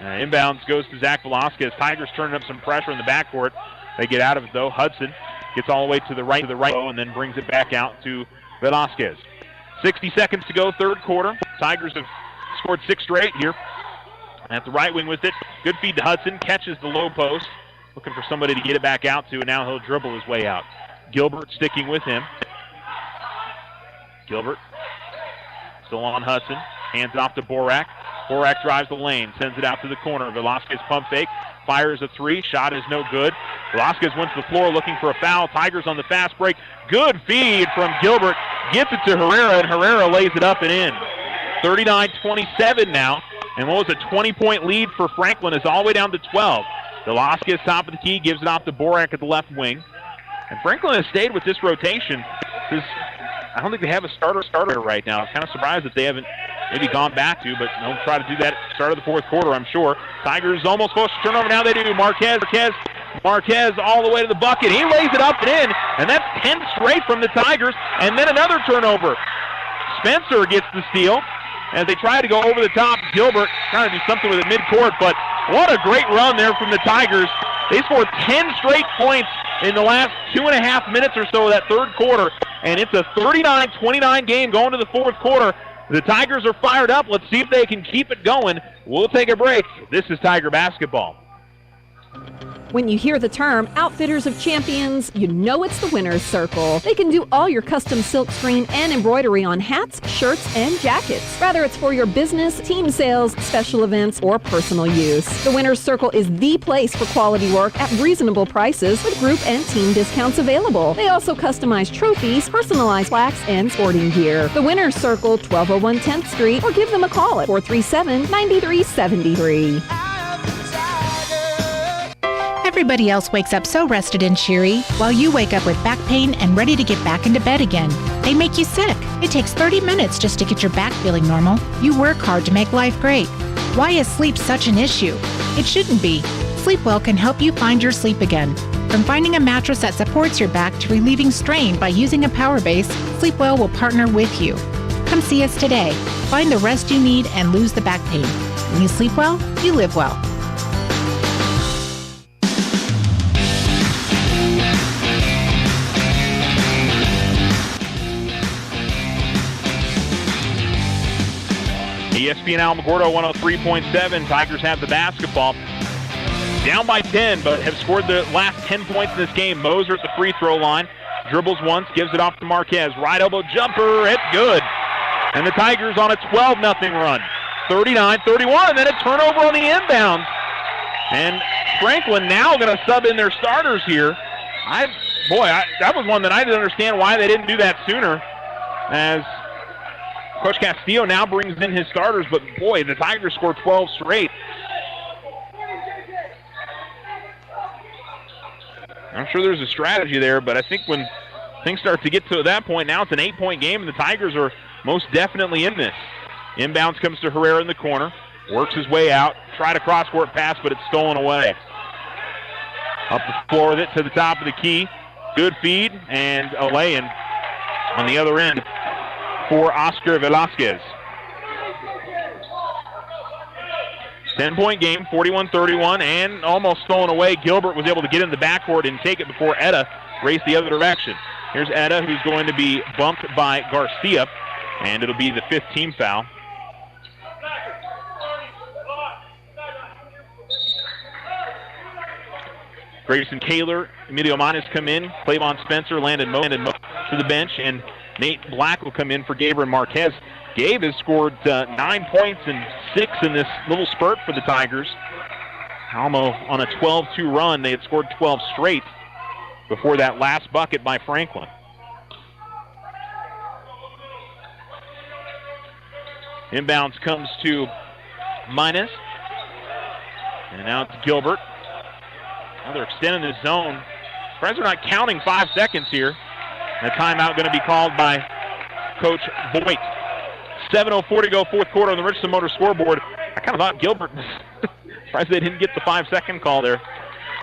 Inbounds goes to Zach Velasquez. Tigers turning up some pressure in the backcourt. They get out of it, though. Hudson gets all the way to the right, and then brings it back out to Velasquez. 60 seconds to go, third quarter. Tigers have scored 6 straight here. At the right wing with it. Good feed to Hudson. Catches the low post. Looking for somebody to get it back out to, and now he'll dribble his way out. Gilbert sticking with him. Gilbert still on Hudson. Hands it off to Borak. Borak drives the lane, sends it out to the corner. Velasquez pump fake, fires a 3. Shot is no good. Velasquez went to the floor looking for a foul. Tigers on the fast break. Good feed from Gilbert. Gets it to Herrera, and Herrera lays it up and in. 39-27 now. And what was a 20-point lead for Franklin is all the way down to 12. Velasquez top of the key, gives it off to Borak at the left wing. And Franklin has stayed with this rotation. I don't think they have a starter right now. I'm kind of surprised that they haven't maybe gone back to, but they'll try to do that at the start of the fourth quarter, I'm sure. Tigers almost close to turnover. Now they do. Marquez all the way to the bucket. He lays it up and in, and that's 10 straight from the Tigers. And then another turnover. Spencer gets the steal as they try to go over the top. Gilbert trying to do something with it midcourt, but what a great run there from the Tigers. They scored 10 straight points in the last 2.5 minutes or so of that third quarter, and it's a 39-29 game going to the fourth quarter. The Tigers are fired up. Let's see if they can keep it going. We'll take a break. This is Tiger basketball. When you hear the term Outfitters of Champions, you know it's the Winner's Circle. They can do all your custom silkscreen and embroidery on hats, shirts, and jackets. Whether it's for your business, team sales, special events, or personal use. The Winner's Circle is the place for quality work at reasonable prices with group and team discounts available. They also customize trophies, personalized plaques, and sporting gear. The Winner's Circle, 1201 10th Street, or give them a call at 437-9373. Everybody else wakes up so rested and cheery, while you wake up with back pain and ready to get back into bed again. They make you sick. It takes 30 minutes just to get your back feeling normal. You work hard to make life great. Why is sleep such an issue? It shouldn't be. Sleepwell can help you find your sleep again. From finding a mattress that supports your back to relieving strain by using a power base, Sleepwell will partner with you. Come see us today. Find the rest you need and lose the back pain. When you sleep well, you live well. ESPN Alamogordo 103.7. Tigers have the basketball. Down by 10, but have scored the last 10 points in this game. Moser at the free throw line. Dribbles once, gives it off to Marquez. Right elbow jumper, it's good. And the Tigers on a 12-0 run. 39-31, and then a turnover on the inbounds. And Franklin now going to sub in their starters here. That was one that I didn't understand why they didn't do that sooner. As Coach Castillo now brings in his starters, but boy, the Tigers scored 12 straight. I'm sure there's a strategy there, but I think when things start to get to that point, now it's an 8-point game, and the Tigers are most definitely in this. Inbounds comes to Herrera in the corner, works his way out, tried a cross-court pass, but it's stolen away. Up the floor with it to the top of the key. Good feed, and a lay-in on the other end for Oscar Velasquez. 10-point game, 41-31, and almost stolen away. Gilbert was able to get in the backcourt and take it before Etta raced the other direction. Here's Etta, who's going to be bumped by Garcia, and it'll be the 5th team foul. Grayson Kaler, Emilio Manes come in. Clavon Spencer, Landon Mo to the bench, and Nate Black will come in for Gabriel Marquez. Gabe has scored 9 points and 6 in this little spurt for the Tigers. Almo on a 12-2 run. They had scored 12 straight before that last bucket by Franklin. Inbounds comes to Minus. And now it's Gilbert. Now they're extending the zone. Friends are not counting 5 seconds here. And a timeout going to be called by Coach Voigt. 7:04 to go, fourth quarter on the Richardson Motor scoreboard. I kind of thought Gilbert was surprised they didn't get the 5-second call there.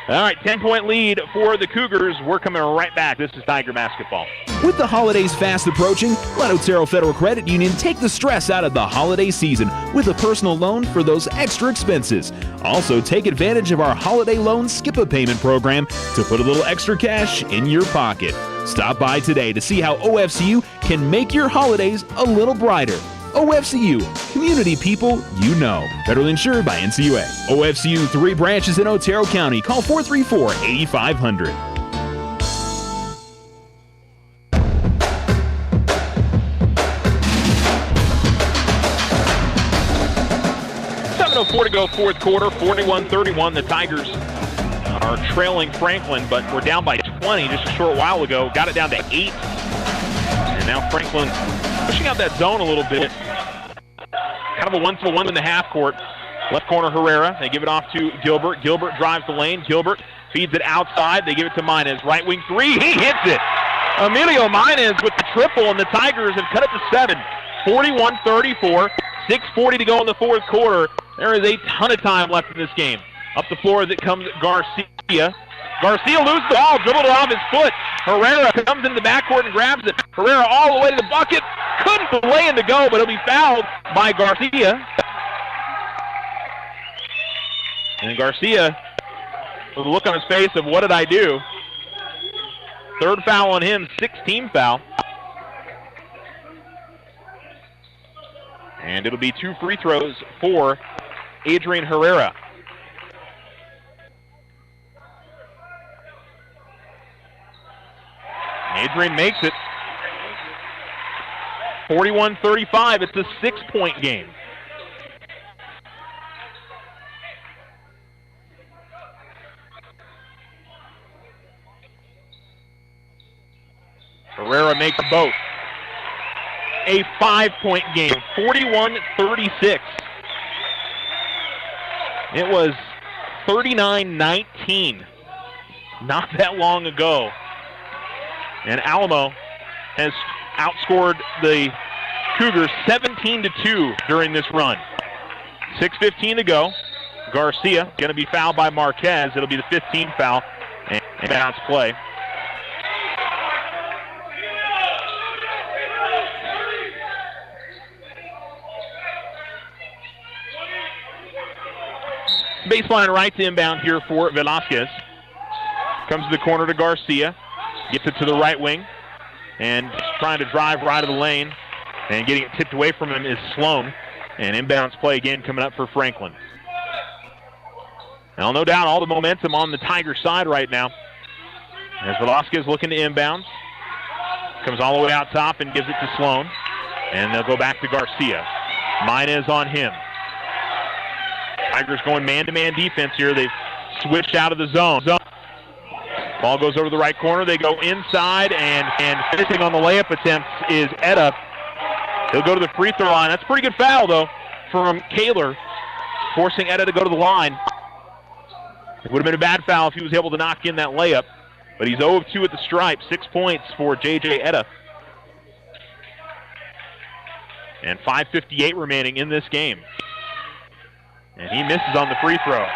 All right, 10-point lead for the Cougars. We're coming right back. This is Tiger basketball. With the holidays fast approaching, let Otero Federal Credit Union take the stress out of the holiday season with a personal loan for those extra expenses. Also, take advantage of our holiday loan skip-a-payment program to put a little extra cash in your pocket. Stop by today to see how OFCU can make your holidays a little brighter. OFCU, community people you know. Federally insured by NCUA. OFCU, 3 branches in Otero County. Call 434-8500. To go, fourth quarter, 41-31. The Tigers are trailing Franklin, but we're down by 20 just a short while ago. Got it down to 8. And now Franklin pushing out that zone a little bit. Kind of a 1-for-1 in the half court. Left corner Herrera. They give it off to Gilbert. Gilbert drives the lane. Gilbert feeds it outside. They give it to Minez. Right wing 3. He hits it. Emilio Minez with the triple, and the Tigers have cut it to 7. 41-34. 6:40 to go in the fourth quarter. There is a ton of time left in this game. Up the floor as it comes Garcia. Garcia loses the ball, dribbled it off his foot. Herrera comes into the backcourt and grabs it. Herrera all the way to the bucket. Couldn't lay in to go, but he'll be fouled by Garcia. And Garcia, with a look on his face of what did I do? Third foul on him, 6th-team foul. And it'll be 2 free throws for Adrian Herrera. Adrian makes it. 41-35. It's a 6-point game. Herrera makes both. A 5-point game, 41-36. It was 39-19 not that long ago. And Alamo has outscored the Cougars 17-2 during this run. 6:15 to go. Garcia going to be fouled by Marquez. It'll be the 15th foul and bounce play. Baseline right to inbound here for Velasquez. Comes to the corner to Garcia. Gets it to the right wing. And trying to drive right of the lane. And getting it tipped away from him is Sloan. And inbounds play again coming up for Franklin. Now, no doubt all the momentum on the Tiger side right now. As Velasquez looking to inbound. Comes all the way out top and gives it to Sloan. And they'll go back to Garcia. Minez on him. Tigers going man-to-man defense here. They've switched out of the zone. Ball goes over the right corner. They go inside, and finishing on the layup attempts is Etta. He'll go to the free throw line. That's a pretty good foul, though, from Kaler, forcing Etta to go to the line. It would have been a bad foul if he was able to knock in that layup. But he's 0 of 2 at the stripe. 6 points for J.J. Etta. And 5:58 remaining in this game. And he misses on the free throw.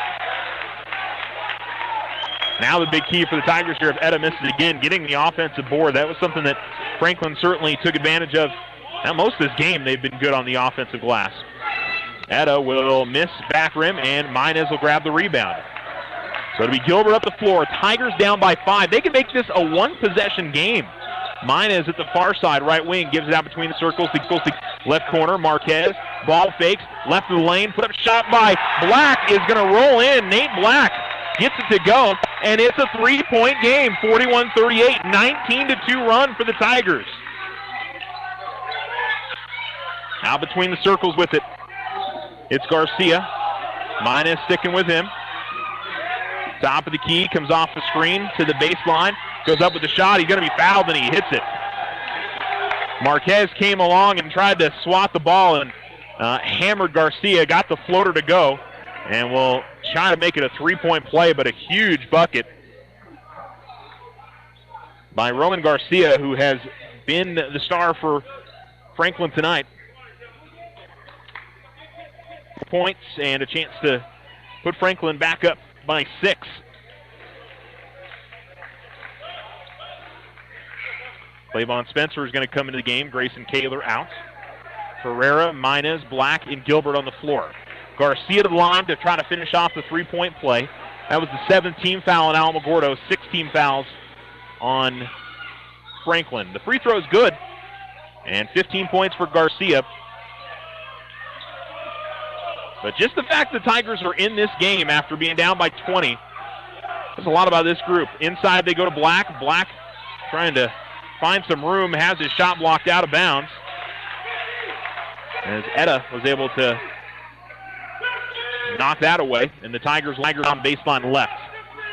Now the big key for the Tigers here, if Etta misses again, getting the offensive board. That was something that Franklin certainly took advantage of. Now most of this game they've been good on the offensive glass. Etta will miss back rim, and Minez will grab the rebound. So it'll be Gilbert up the floor. Tigers down by 5. They can make this a one-possession game. Minez at the far side, right wing, gives it out between the circles. The left corner, Marquez. Ball fakes, left of the lane, put up a shot by Black, is going to roll in. Nate Black gets it to go, and it's a 3-point game, 41-38, 19-2 run for the Tigers. Now between the circles with it, it's Garcia. Minez sticking with him. Top of the key, comes off the screen to the baseline, goes up with the shot. He's going to be fouled, and he hits it. Marquez came along and tried to swat the ball and hammered Garcia, got the floater to go, and will try to make it a 3-point play, but a huge bucket by Roman Garcia, who has been the star for Franklin tonight. Points and a chance to put Franklin back up by 6. Clavon Spencer is going to come into the game. Grayson Kaler out. Ferreira, Minez, Black, and Gilbert on the floor. Garcia to the line to try to finish off the 3-point play. That was the 7th team foul on Alamogordo, 6 team fouls on Franklin. The free throw is good, and 15 points for Garcia. But just the fact the Tigers are in this game after being down by 20, there's a lot about this group. Inside they go to Black. Black trying to find some room, has his shot blocked out of bounds. As Etta was able to knock that away, and the Tigers laggard on baseline left.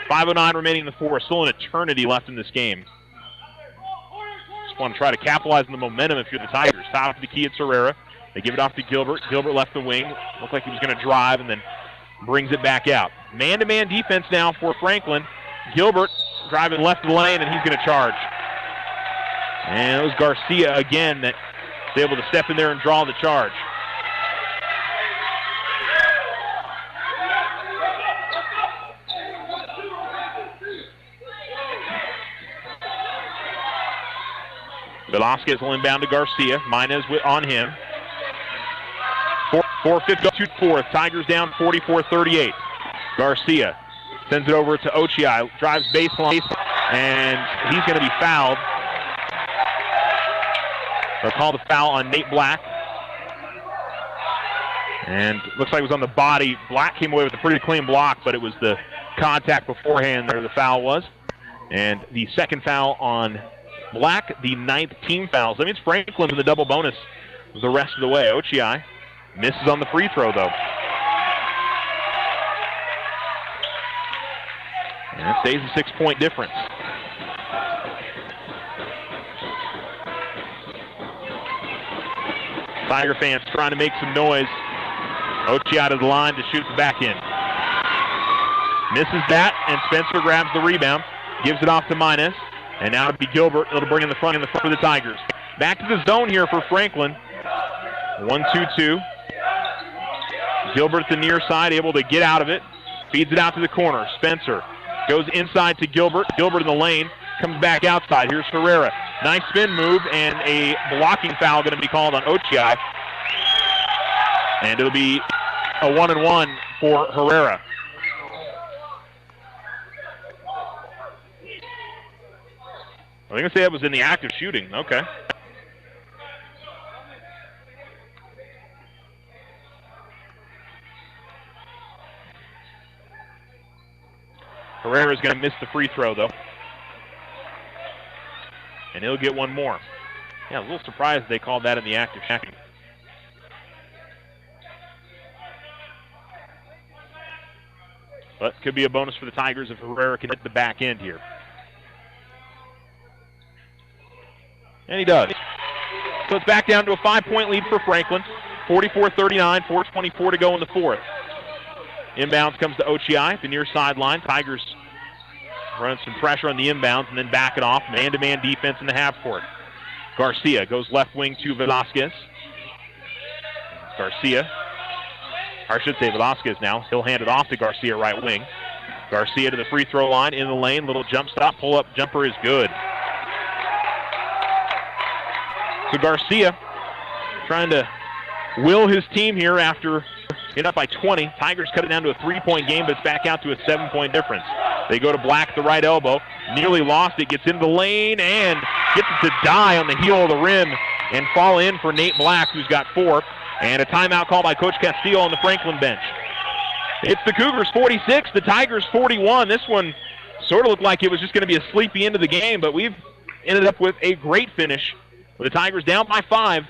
5:09 remaining in the fourth. Still an eternity left in this game. Just want to try to capitalize on the momentum if you're the Tigers. Top of the key, it's Herrera. They give it off to Gilbert. Gilbert left the wing. Looked like he was going to drive and then brings it back out. Man-to-man defense now for Franklin. Gilbert driving left of the lane, and he's going to charge. And it was Garcia again that was able to step in there and draw the charge. Velasquez will inbound to Garcia. Minez on him. 4:52 Tigers down 44-38. Garcia sends it over to Ochai. Drives baseline, and he's going to be fouled. They'll call the foul on Nate Black. And looks like it was on the body. Black came away with a pretty clean block, but it was the contact beforehand there the foul was. And the second foul on Black, the 9th team foul. So that means Franklin's in the double bonus the rest of the way. Ochai misses on the free throw, though. And it stays a 6-point difference. Tiger fans trying to make some noise. Ochai out of the line to shoot the back in. Misses that, and Spencer grabs the rebound. Gives it off to Minez. And now it'll be Gilbert. It'll bring in the front for the Tigers. Back to the zone here for Franklin. 1-2-2. Gilbert at the near side, able to get out of it. Feeds it out to the corner. Spencer goes inside to Gilbert. Gilbert in the lane. Comes back outside. Here's Herrera. Nice spin move, and a blocking foul going to be called on Ochai. And it'll be a 1-and-1 for Herrera. I think I say that was in the act of shooting. Okay. Herrera's going to miss the free throw, though. And he'll get one more. Yeah, a little surprised they called that in the act of shacking. But could be a bonus for the Tigers if Herrera can hit the back end here. And he does. So it's back down to a 5-point lead for Franklin. 44-39, 4:24 to go in the fourth. Inbounds comes to Ochi at the near sideline. Tigers running some pressure on the inbounds and then back it off. Man-to-man defense in the half court. Garcia goes left wing to Velasquez. Garcia, or I should say Velasquez now. He'll hand it off to Garcia right wing. Garcia to the free throw line in the lane. Little jump stop, pull up jumper is good. So Garcia trying to will his team here after getting up by 20. Tigers cut it down to a 3-point game, but it's back out to a 7-point difference. They go to Black, the right elbow. Nearly lost it, gets into the lane, and gets it to die on the heel of the rim and fall in for Nate Black, who's got 4. And a timeout call by Coach Castillo on the Franklin bench. It's the Cougars 46, the Tigers 41. This one sort of looked like it was just going to be a sleepy end of the game, but we've ended up with a great finish with the Tigers down by 5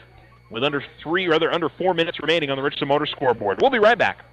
with under 4 minutes remaining on the Richardson Motor scoreboard. We'll be right back.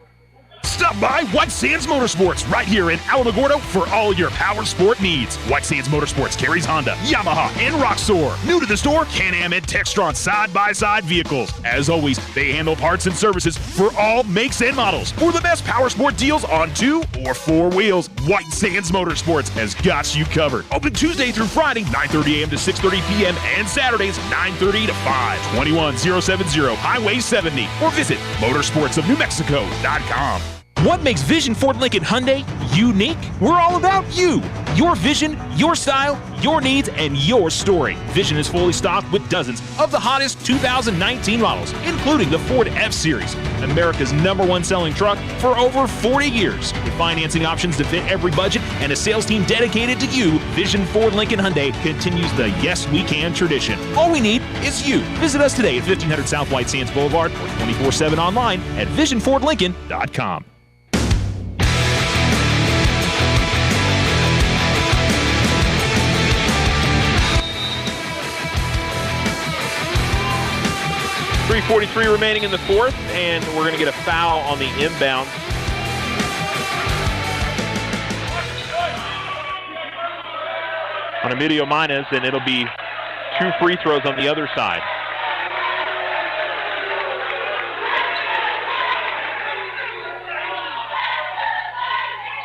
Stop by White Sands Motorsports right here in Alamogordo for all your power sport needs. White Sands Motorsports carries Honda, Yamaha, and Roxor. New to the store, Can-Am and Textron side-by-side vehicles. As always, they handle parts and services for all makes and models. For the best power sport deals on 2 or 4 wheels, White Sands Motorsports has got you covered. Open Tuesday through Friday, 9:30 a.m. to 6:30 p.m. and Saturdays, 9:30 to 5. 21070 Highway 70 or visit motorsportsofnewmexico.com. What makes Vision Ford Lincoln Hyundai unique? We're all about you. Your vision, your style, your needs, and your story. Vision is fully stocked with dozens of the hottest 2019 models, including the Ford F-Series, America's #1 selling truck for over 40 years. With financing options to fit every budget and a sales team dedicated to you, Vision Ford Lincoln Hyundai continues the Yes We Can tradition. All we need is you. Visit us today at 1500 South White Sands Boulevard or 24/7 online at visionfordlincoln.com. .343 remaining in the fourth, and we're going to get a foul on the inbound. On Emilio Minez, and it'll be 2 free throws on the other side.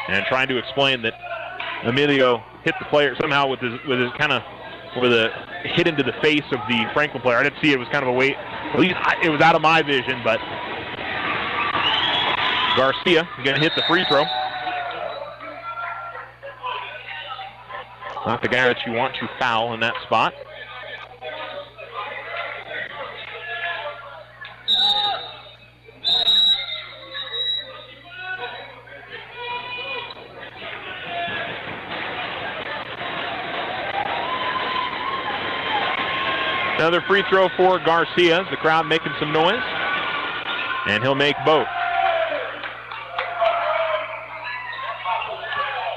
And trying to explain that Emilio hit the player somehow with his kind of with a hit into the face of the Franklin player. I didn't see it. It was kind of a weight. At least it was out of my vision, but Garcia going to hit the free throw. Not the guy that you want to foul in that spot. Another free throw for Garcia. The crowd making some noise. And he'll make both.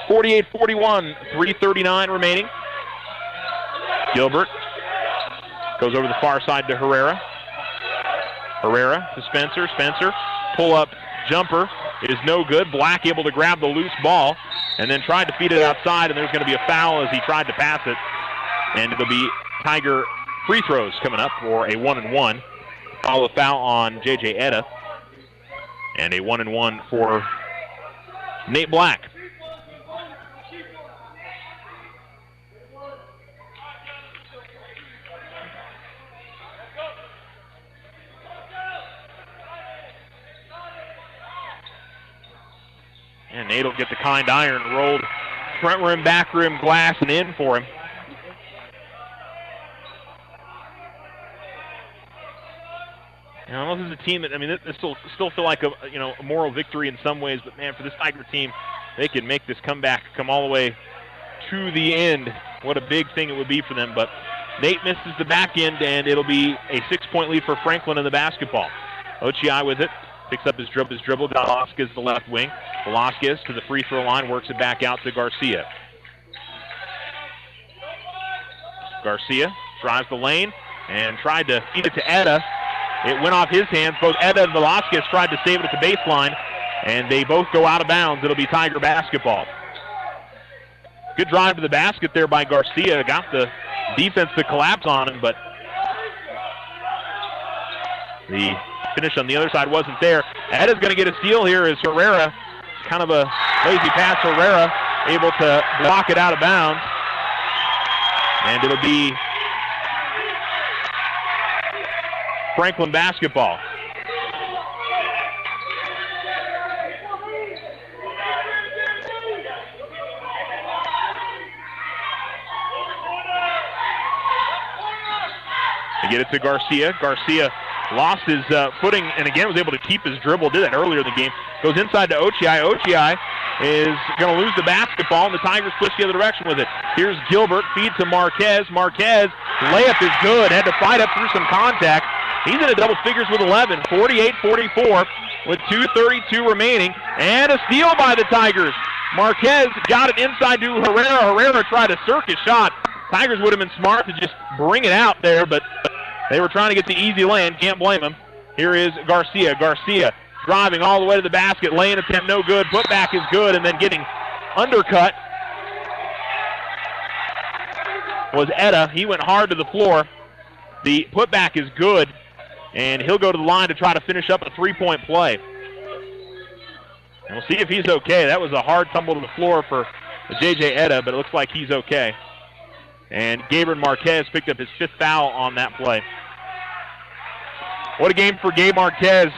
48-41, 3:39 remaining. Gilbert goes over the far side to Herrera. Herrera to Spencer. Spencer, pull-up jumper is no good. Black able to grab the loose ball and then tried to feed it outside, and there's going to be a foul as he tried to pass it. And it'll be Tiger free throws coming up for a 1-and-1. Follow the foul on J.J. Etta. And a 1-and-1 for Nate Black. And Nate will get the kind iron rolled front rim, back rim, glass, and in for him. You know, this is a team that, I mean, this will still feel like a moral victory in some ways, but man, for this Tiger team, they can make this comeback come all the way to the end. What a big thing it would be for them. But Nate misses the back end, and it'll be a 6-point lead for Franklin in the basketball. Ochi with it. Picks up his dribble. Velasquez, the left wing. Velasquez to the free throw line, works it back out to Garcia. Garcia drives the lane and tried to feed it to Etta. It went off his hands. Both Etta and Velasquez tried to save it at the baseline, and they both go out of bounds. It'll be Tiger basketball. Good drive to the basket there by Garcia. Got the defense to collapse on him, but the finish on the other side wasn't there. Etta's going to get a steal here as Herrera, kind of a lazy pass. Herrera able to block it out of bounds. And it'll be Franklin basketball. They get it to Garcia. Garcia lost his footing and again was able to keep his dribble. Did that earlier in the game. Goes inside to Ochai. Ochai is going to lose the basketball, and the Tigers push the other direction with it. Here's Gilbert, feed to Marquez. Marquez, layup is good. Had to fight up through some contact. He's in a double figures with 11, 48-44 with 2:32 remaining, and a steal by the Tigers. Marquez got it inside to Herrera. Herrera tried a circus shot. Tigers would have been smart to just bring it out there, but they were trying to get the easy lay-in. Can't blame them. Here is Garcia. Garcia driving all the way to the basket. Lay-in attempt no good. Putback is good, and then getting undercut was Etta. He went hard to the floor. The putback is good, and he'll go to the line to try to finish up a three-point play. And we'll see if he's okay. That was a hard tumble to the floor for J.J. Etta, but it looks like he's okay. And Gabriel Marquez picked up his 5th foul on that play. What a game for Gabe Marquez.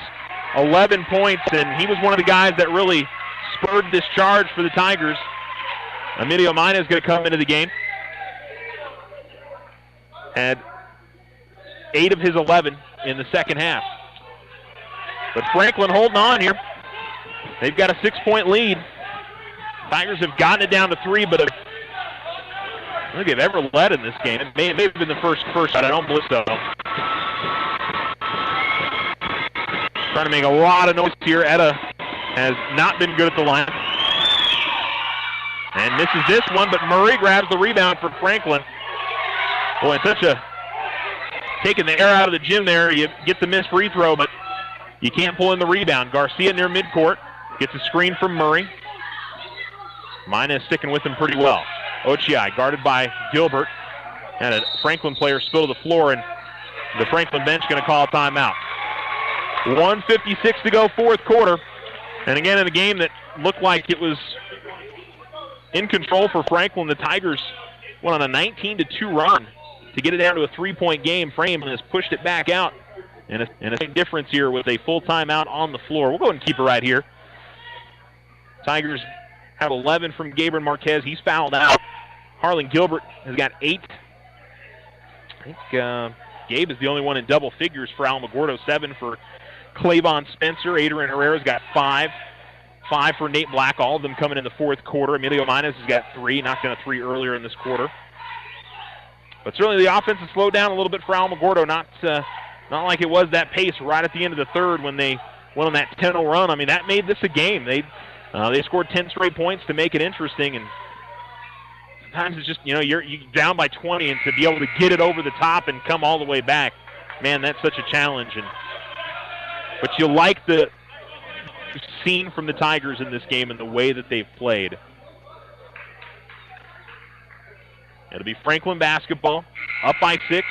11 points, and he was one of the guys that really spurred this charge for the Tigers. Emilio Mina is going to come into the game. Had 8 of his 11 in the second half. But Franklin holding on here. They've got a 6-point lead. Tigers have gotten it down to 3, but I don't think they've ever led in this game. It may have been the first shot. I don't believe so. Trying to make a lot of noise here. Etta has not been good at the line. And misses this one, but Murray grabs the rebound for Franklin. Boy, such a taking the air out of the gym there. You get the missed free throw, but you can't pull in the rebound. Garcia near midcourt gets a screen from Murray. Mina is sticking with him pretty well. Ochai guarded by Gilbert. And a Franklin player spilled to the floor, and the Franklin bench going to call a timeout. 1:56 to go, fourth quarter. And again, in a game that looked like it was in control for Franklin, the Tigers went on a 19-2 run to get it down to a 3-point game. Frame has pushed it back out. And a difference here with a full timeout on the floor. We'll go ahead and keep it right here. Tigers have 11 from Gabriel Marquez. He's fouled out. Harlan Gilbert has got 8. I think Gabe is the only one in double figures for Alamogordo. 7 for Clavon Spencer. Adrian Herrera's got 5. 5 for Nate Black. All of them coming in the fourth quarter. Emilio Minas has got 3. Knocked down a 3 earlier in this quarter. But certainly the offense has slowed down a little bit for Alamogordo. Not like it was that pace right at the end of the third when they went on that 10-0 run. I mean, that made this a game. They scored 10 straight points to make it interesting, and sometimes it's just, you're down by 20, and to be able to get it over the top and come all the way back, man, that's such a challenge. But you like the scene from the Tigers in this game and the way that they've played. It'll be Franklin basketball, up by 6.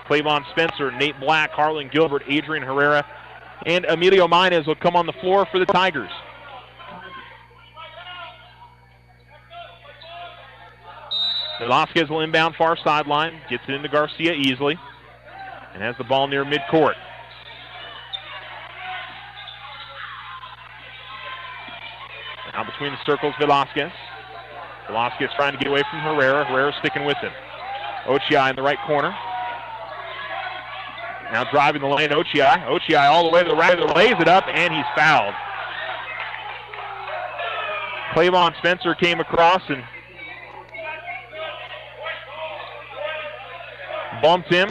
Clavon Spencer, Nate Black, Harlan Gilbert, Adrian Herrera, and Emilio Minas will come on the floor for the Tigers. Velasquez will inbound far sideline, gets it into Garcia easily, and has the ball near midcourt. Now between the circles, Velasquez. Velasquez trying to get away from Herrera. Herrera sticking with him. Ochai in the right corner. Now driving the lane, Ochai. Ochai all the way to the right, lays it up, and he's fouled. Clavon Spencer came across and bumped him.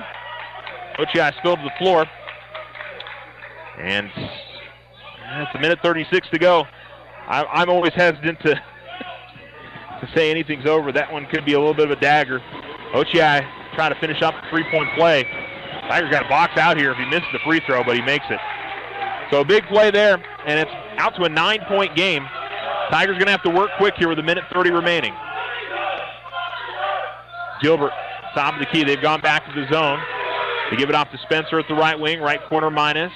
Ochi spilled to the floor. And it's a minute 36 to go. I'm always hesitant to say anything's over. That one could be a little bit of a dagger. Ochi trying to finish up the three-point play. Tigers got a box out here if he misses the free throw, but he makes it. So a big play there, and it's out to a 9-point game. Tigers going to have to work quick here with a minute 30 remaining. Gilbert, top of the key. They've gone back to the zone. They give it off to Spencer at the right wing, right corner Minus.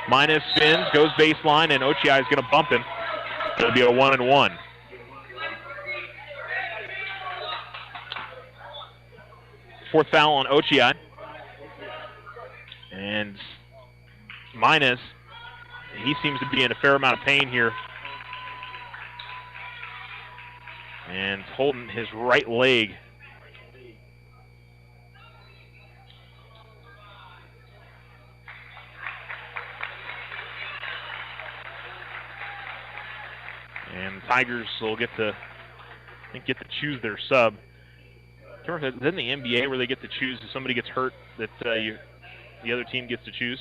Minus spins, goes baseline, and Ochi is going to bump him. It'll be a 1-and-1. Fourth foul on Ochi. And Minus, he seems to be in a fair amount of pain here. And holding his right leg. And the Tigers will get to choose their sub. Remember, is that in the NBA where they get to choose if somebody gets hurt that the other team gets to choose?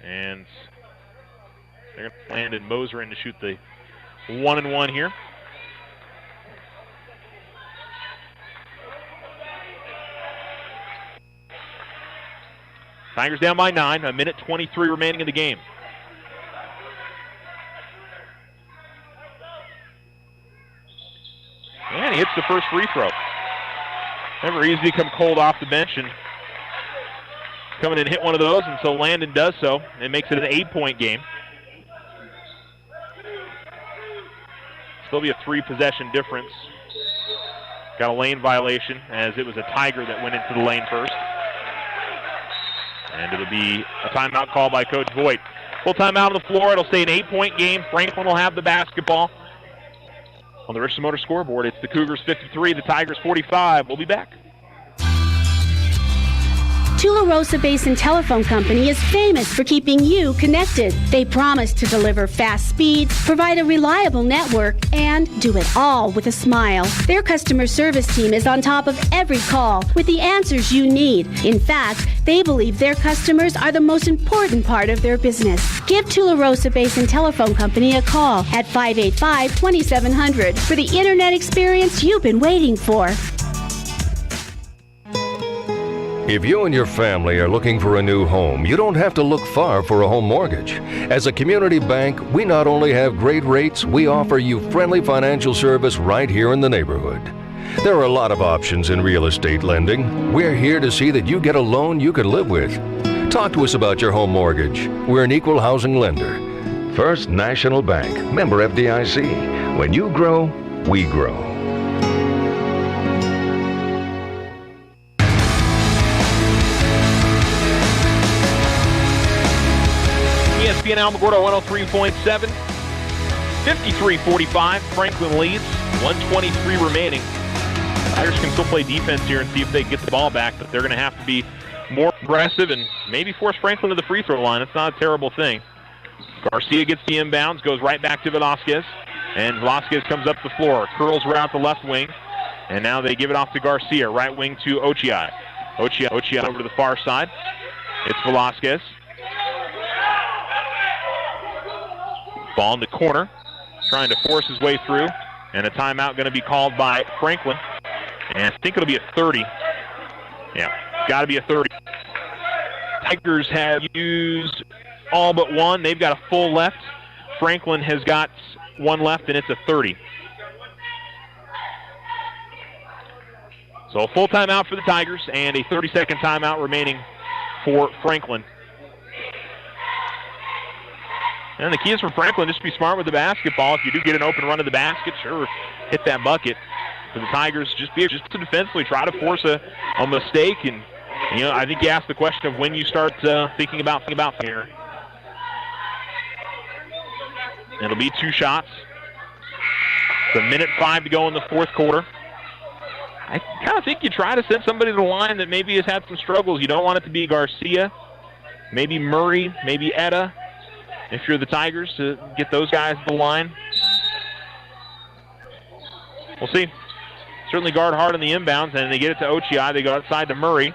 And they're going to land in Moser in to shoot the 1-and-1 here. Tigers down by 9, a minute 23 remaining in the game. And he hits the first free throw. Never easy to come cold off the bench and come in and hit one of those, and so Landon does so and makes it an 8-point game. Still be a 3-possession difference. Got a lane violation as it was a Tiger that went into the lane first. And it'll be a timeout call by Coach Voigt. Full timeout on the floor. It'll stay an 8-point game. Franklin will have the basketball. On the Richland Motor scoreboard, it's the Cougars 53, the Tigers 45. We'll be back. Tularosa Basin Telephone Company is famous for keeping you connected. They promise to deliver fast speed, provide a reliable network, and do it all with a smile. Their customer service team is on top of every call with the answers you need. In fact, they believe their customers are the most important part of their business. Give Tularosa Basin Telephone Company a call at 585-2700 for the internet experience you've been waiting for. If you and your family are looking for a new home, you don't have to look far for a home mortgage. As a community bank, we not only have great rates, we offer you friendly financial service right here in the neighborhood. There are a lot of options in real estate lending. We're here to see that you get a loan you can live with. Talk to us about your home mortgage. We're an equal housing lender. First National Bank, member FDIC. When you grow, we grow. ESPN Alamogordo 103.7. 53-45. Franklin leads. 123 remaining. Tigers can still play defense here and see if they get the ball back, but they're going to have to be more aggressive and maybe force Franklin to the free throw line. It's not a terrible thing. Garcia gets the inbounds, goes right back to Velasquez, and Velasquez comes up the floor, curls around the left wing, and now they give it off to Garcia, right wing to Ochi. Ochi over to the far side. It's Velasquez. Ball in the corner, trying to force his way through, and a timeout going to be called by Franklin. And I think it'll be a 30. Yeah, got to be a 30. Tigers have used all but one. They've got a full left. Franklin has got one left, and it's a 30. So a full timeout for the Tigers and a 30-second timeout remaining for Franklin. And the key is for Franklin, just be smart with the basketball. If you do get an open run to the basket, sure, hit that bucket. For the Tigers, just to defensively try to force a mistake. And, you know, I think you asked the question of when you start thinking about here. It'll be 2 shots. It's a minute 5 to go in the fourth quarter. I kind of think you try to send somebody to the line that maybe has had some struggles. You don't want it to be Garcia, maybe Murray, maybe Etta. If you're the Tigers, to get those guys to the line. We'll see. certainly guard hard on the inbounds, and they get it to Ochi. They go outside to Murray.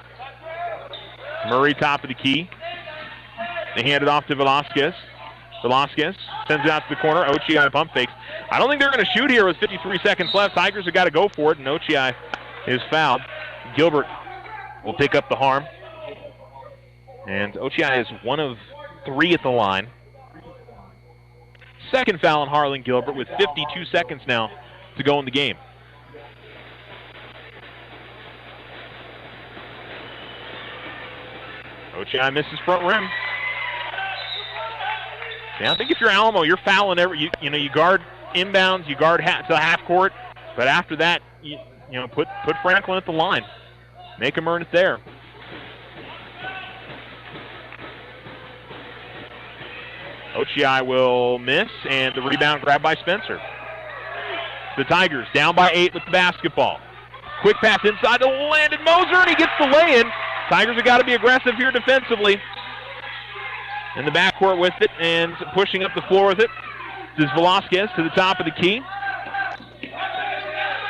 Murray, top of the key. They hand it off to Velasquez. Velasquez sends it out to the corner. Ochi pump fakes. I don't think they're going to shoot here with 53 seconds left. Tigers have got to go for it, and Ochi is fouled. Gilbert will pick up the harm. And Ochi is 1 of 3 at the line. Second foul on Harlan Gilbert with 52 seconds now to go in the game. Ochi misses front rim. Yeah, I think if you're Alamo, you're fouling you guard inbounds, you guard to the half court, but after that, you put Franklin at the line, make him earn it there. Ochi will miss, and the rebound grabbed by Spencer. The Tigers down by 8 with the basketball. Quick pass inside to Landon Moser, and he gets the lay-in. Tigers have got to be aggressive here defensively. In the backcourt with it and pushing up the floor with it. This is Velasquez to the top of the key.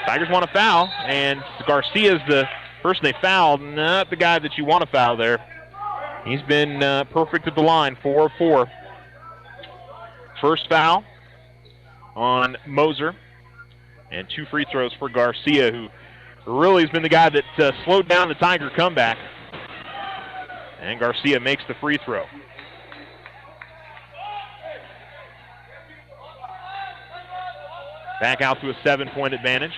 Tigers want to foul, and Garcia's the person they fouled, not the guy that you want to foul there. He's been perfect at the line, 4 of 4. First foul on Moser, and 2 free throws for Garcia, who really has been the guy that slowed down the Tiger comeback. And Garcia makes the free throw. Back out to a 7-point advantage.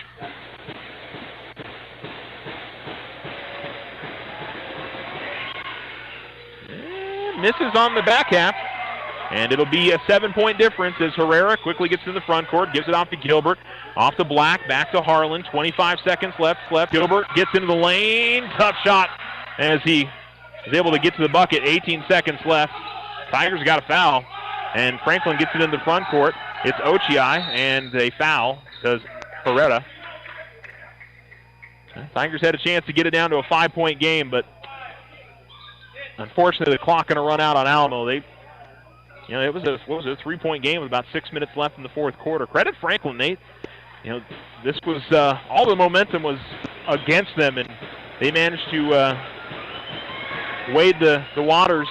And misses on the back half. And it'll be a 7-point difference as Herrera quickly gets to the front court, gives it off to Gilbert, off to Black, back to Harlan. 25 seconds left. Gilbert gets into the lane. Tough shot as he is able to get to the bucket. 18 seconds left. Tigers got a foul, and Franklin gets it in the front court. It's Ochi, and a foul does Herrera. Tigers had a chance to get it down to a 5-point game, but unfortunately the clock going to run out on Alamo. It was a 3-point game with about 6 minutes left in the fourth quarter. Credit Franklin, Nate. This was all the momentum was against them, and they managed to wade the waters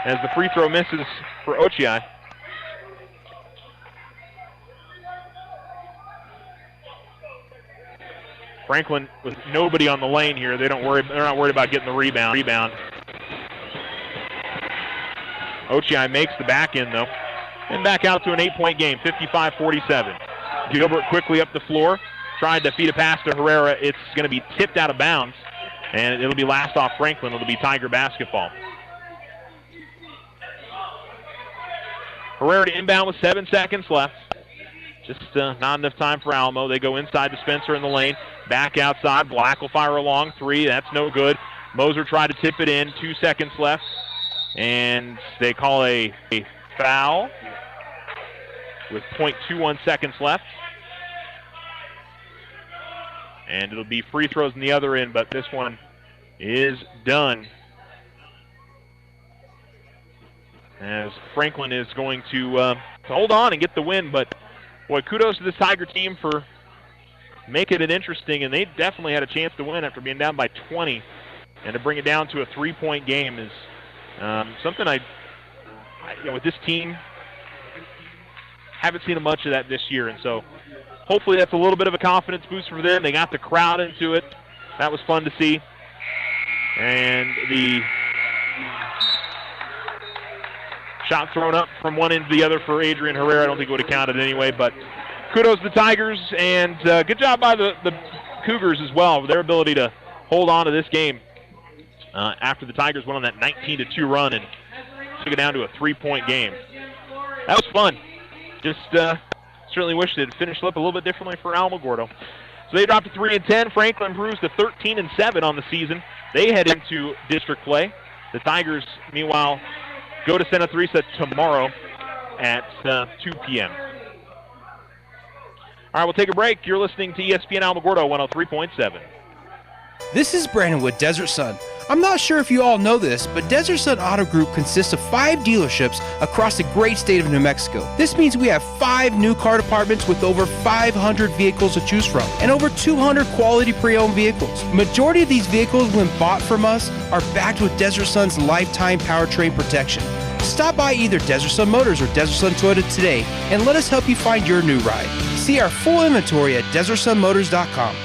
as the free throw misses for Ochi. Franklin with nobody on the lane here. They're not worried about getting the rebound. Ochi makes the back end though. And back out to an 8-point game, 55-47. Gilbert quickly up the floor, tried to feed a pass to Herrera. It's going to be tipped out of bounds, and it'll be last off Franklin. It'll be Tiger basketball. Herrera to inbound with 7 seconds left. Just not enough time for Alamo. They go inside to Spencer in the lane. Back outside. Black will fire a long 3. That's no good. Moser tried to tip it in. 2 seconds left. And they call a foul with 0.21 seconds left. And it'll be free throws in the other end, but this one is done. As Franklin is going to hold on and get the win, but boy, kudos to this Tiger team for making it interesting, and they definitely had a chance to win after being down by 20. And to bring it down to a 3-point game is something with this team, haven't seen much of that this year, and so hopefully that's a little bit of a confidence boost for them. They got the crowd into it. That was fun to see. And the shot thrown up from one end to the other for Adrian Herrera. I don't think it would have counted anyway, but kudos to the Tigers, and good job by the Cougars as well, their ability to hold on to this game after the Tigers went on that 19-2 run and took it down to a 3-point game. That was fun. Just certainly wish they'd finished up a little bit differently for Alamogordo. So they dropped to 3-10. Franklin improves to 13-7 on the season. They head into district play. The Tigers, meanwhile, go to Santa Teresa tomorrow at 2 p.m. All right, we'll take a break. You're listening to ESPN Alamogordo 103.7. This is Brandon with Desert Sun. I'm not sure if you all know this, but Desert Sun Auto Group consists of 5 dealerships across the great state of New Mexico. This means we have 5 new car departments with over 500 vehicles to choose from and over 200 quality pre-owned vehicles. Majority of these vehicles, when bought from us, are backed with Desert Sun's lifetime powertrain protection. Stop by either Desert Sun Motors or Desert Sun Toyota today and let us help you find your new ride. See our full inventory at DesertSunMotors.com.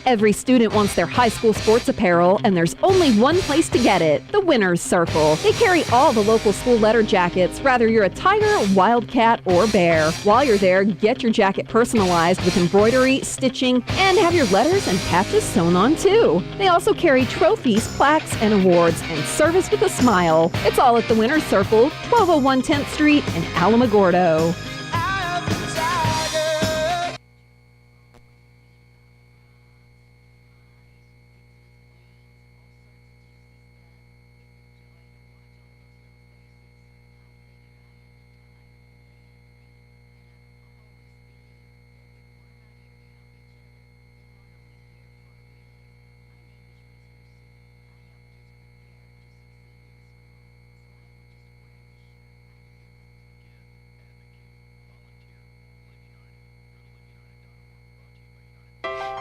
Every student wants their high school sports apparel, and there's only one place to get it, the Winner's Circle. They carry all the local school letter jackets, whether you're a Tiger, Wildcat, or Bear. While you're there, get your jacket personalized with embroidery, stitching, and have your letters and patches sewn on too. They also carry trophies, plaques, and awards, and service with a smile. It's all at the Winner's Circle, 1201 10th Street in Alamogordo.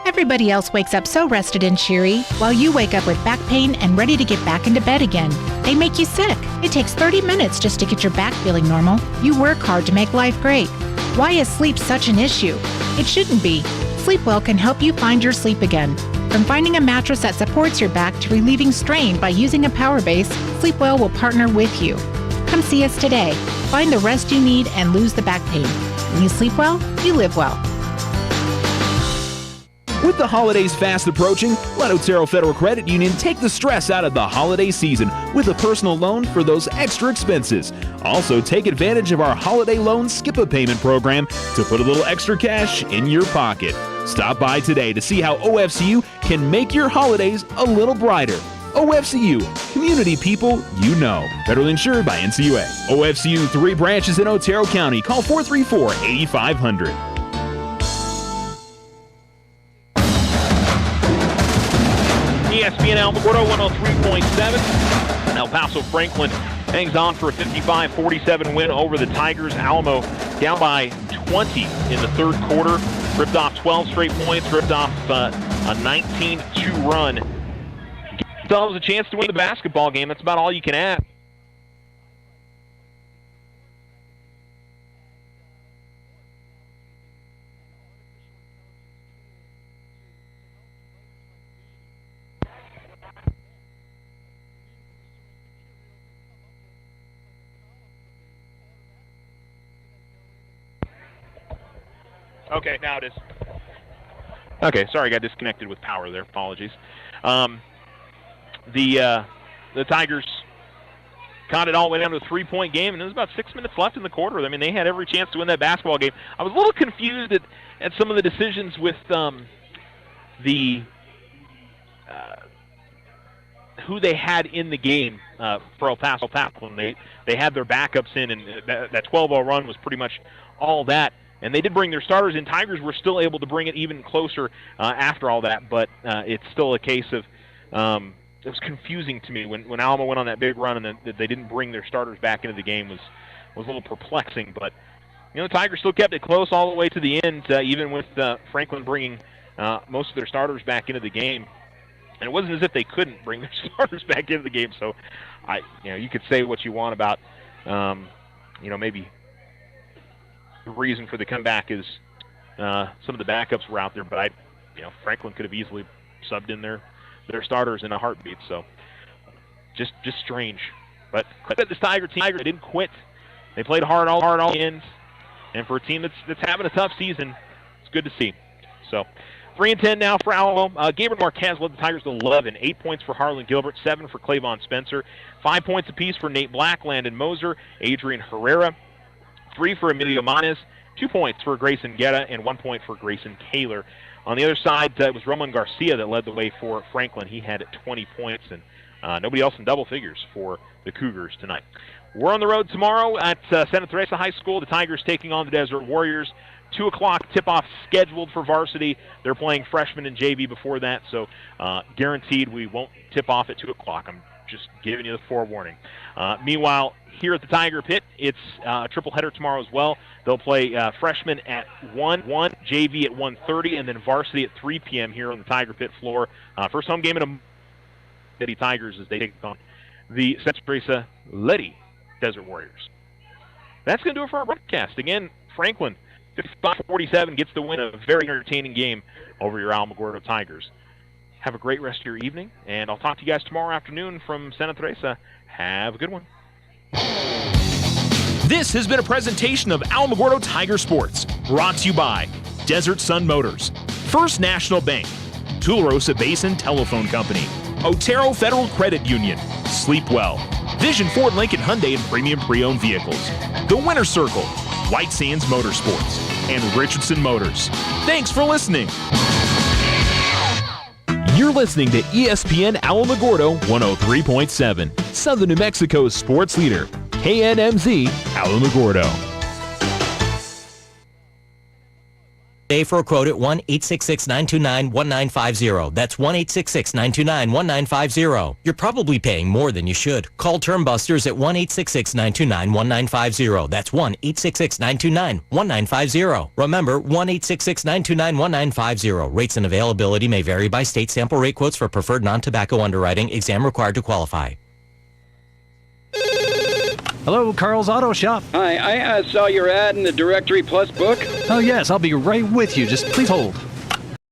Everybody else wakes up so rested and cheery, while you wake up with back pain and ready to get back into bed again. They make you sick. It takes 30 minutes just to get your back feeling normal. You work hard to make life great. Why is sleep such an issue? It shouldn't be. Sleepwell can help you find your sleep again. From finding a mattress that supports your back to relieving strain by using a power base, Sleepwell will partner with you. Come see us today. Find the rest you need and lose the back pain. When you sleep well, you live well. With the holidays fast approaching, let Otero Federal Credit Union take the stress out of the holiday season with a personal loan for those extra expenses. Also, take advantage of our holiday loan skip-a-payment program to put a little extra cash in your pocket. Stop by today to see how OFCU can make your holidays a little brighter. OFCU, community people you know. Federally insured by NCUA. OFCU, 3 branches in Otero County. Call 434-8500. ESPN Alamogordo 103.7. El Paso Franklin hangs on for a 55-47 win over the Tigers. Alamo down by 20 in the third quarter. Ripped off 12 straight points. Ripped off a 19-2 run. Still has a chance to win the basketball game. That's about all you can ask. Okay, now it is. Okay, sorry, got disconnected with power there. Apologies. The Tigers caught it all the way down to a 3-point game, and there was about 6 minutes left in the quarter. I mean, they had every chance to win that basketball game. I was a little confused at some of the decisions with who they had in the game for El Paso when they had their backups in, and that 12-0 run was pretty much all that. And they did bring their starters in. Tigers were still able to bring it even closer after all that, but it's still a case of it was confusing to me when Alamo went on that big run and then they didn't bring their starters back into the game was a little perplexing. But the Tigers still kept it close all the way to the end, even with Franklin bringing most of their starters back into the game. And it wasn't as if they couldn't bring their starters back into the game. So you could say what you want about maybe the reason for the comeback is some of the backups were out there, but Franklin could have easily subbed in their starters in a heartbeat. So just strange. But this Tiger team, they didn't quit. They played hard all ends, and for a team that's having a tough season, it's good to see. So 3-10 now for Alamo. Gabriel Marquez led the Tigers to 11. 8 points for Harlan Gilbert, 7 for Clavon Spencer, 5 points apiece for Nate Black, Landon Moser, Adrian Herrera, 3 for Emilio Manes, 2 points for Grayson Guerra, and 1 point for Grayson Kaler. On the other side, it was Roman Garcia that led the way for Franklin. He had 20 points, and nobody else in double figures for the Cougars tonight. We're on the road tomorrow at Santa Teresa High School. The Tigers taking on the Desert Warriors 2 o'clock tip-off scheduled for varsity. They're playing freshman and JV before that, so guaranteed we won't tip off at 2 o'clock. I'm just giving you the forewarning. Meanwhile, here at the Tiger Pit, it's a triple header tomorrow as well. They'll play freshmen at 1, JV at 1:30, and then varsity at 3 p.m. here on the Tiger Pit floor. First home game in a City Tigers as they take on the Santa Teresa Lady Desert Warriors. That's going to do it for our broadcast. Again, Franklin, 55-47, gets the win. A very entertaining game over your Alamogordo Tigers. Have a great rest of your evening, and I'll talk to you guys tomorrow afternoon from Santa Teresa. Have a good one. This has been a presentation of Alamogordo Tiger Sports, brought to you by Desert Sun Motors, First National Bank, Tularosa Basin Telephone Company, Otero Federal Credit Union, Sleep Well, Vision Ford Lincoln Hyundai and Premium Pre-Owned Vehicles, The Winter Circle, White Sands Motorsports, and Richardson Motors. Thanks for listening. You're listening to ESPN Alamogordo 103.7, Southern New Mexico's sports leader, KNMZ Alamogordo. Today for a quote at 1-866-929-1950. That's 1-866-929-1950. You're probably paying more than you should. Call Term Busters at 1-866-929-1950. That's 1-866-929-1950. Remember, 1-866-929-1950. Rates and availability may vary by state. Sample rate quotes for preferred non-tobacco underwriting. Exam required to qualify. Hello, Carl's Auto Shop. Hi, I saw your ad in the Directory Plus book. Oh, yes, I'll be right with you. Just please hold.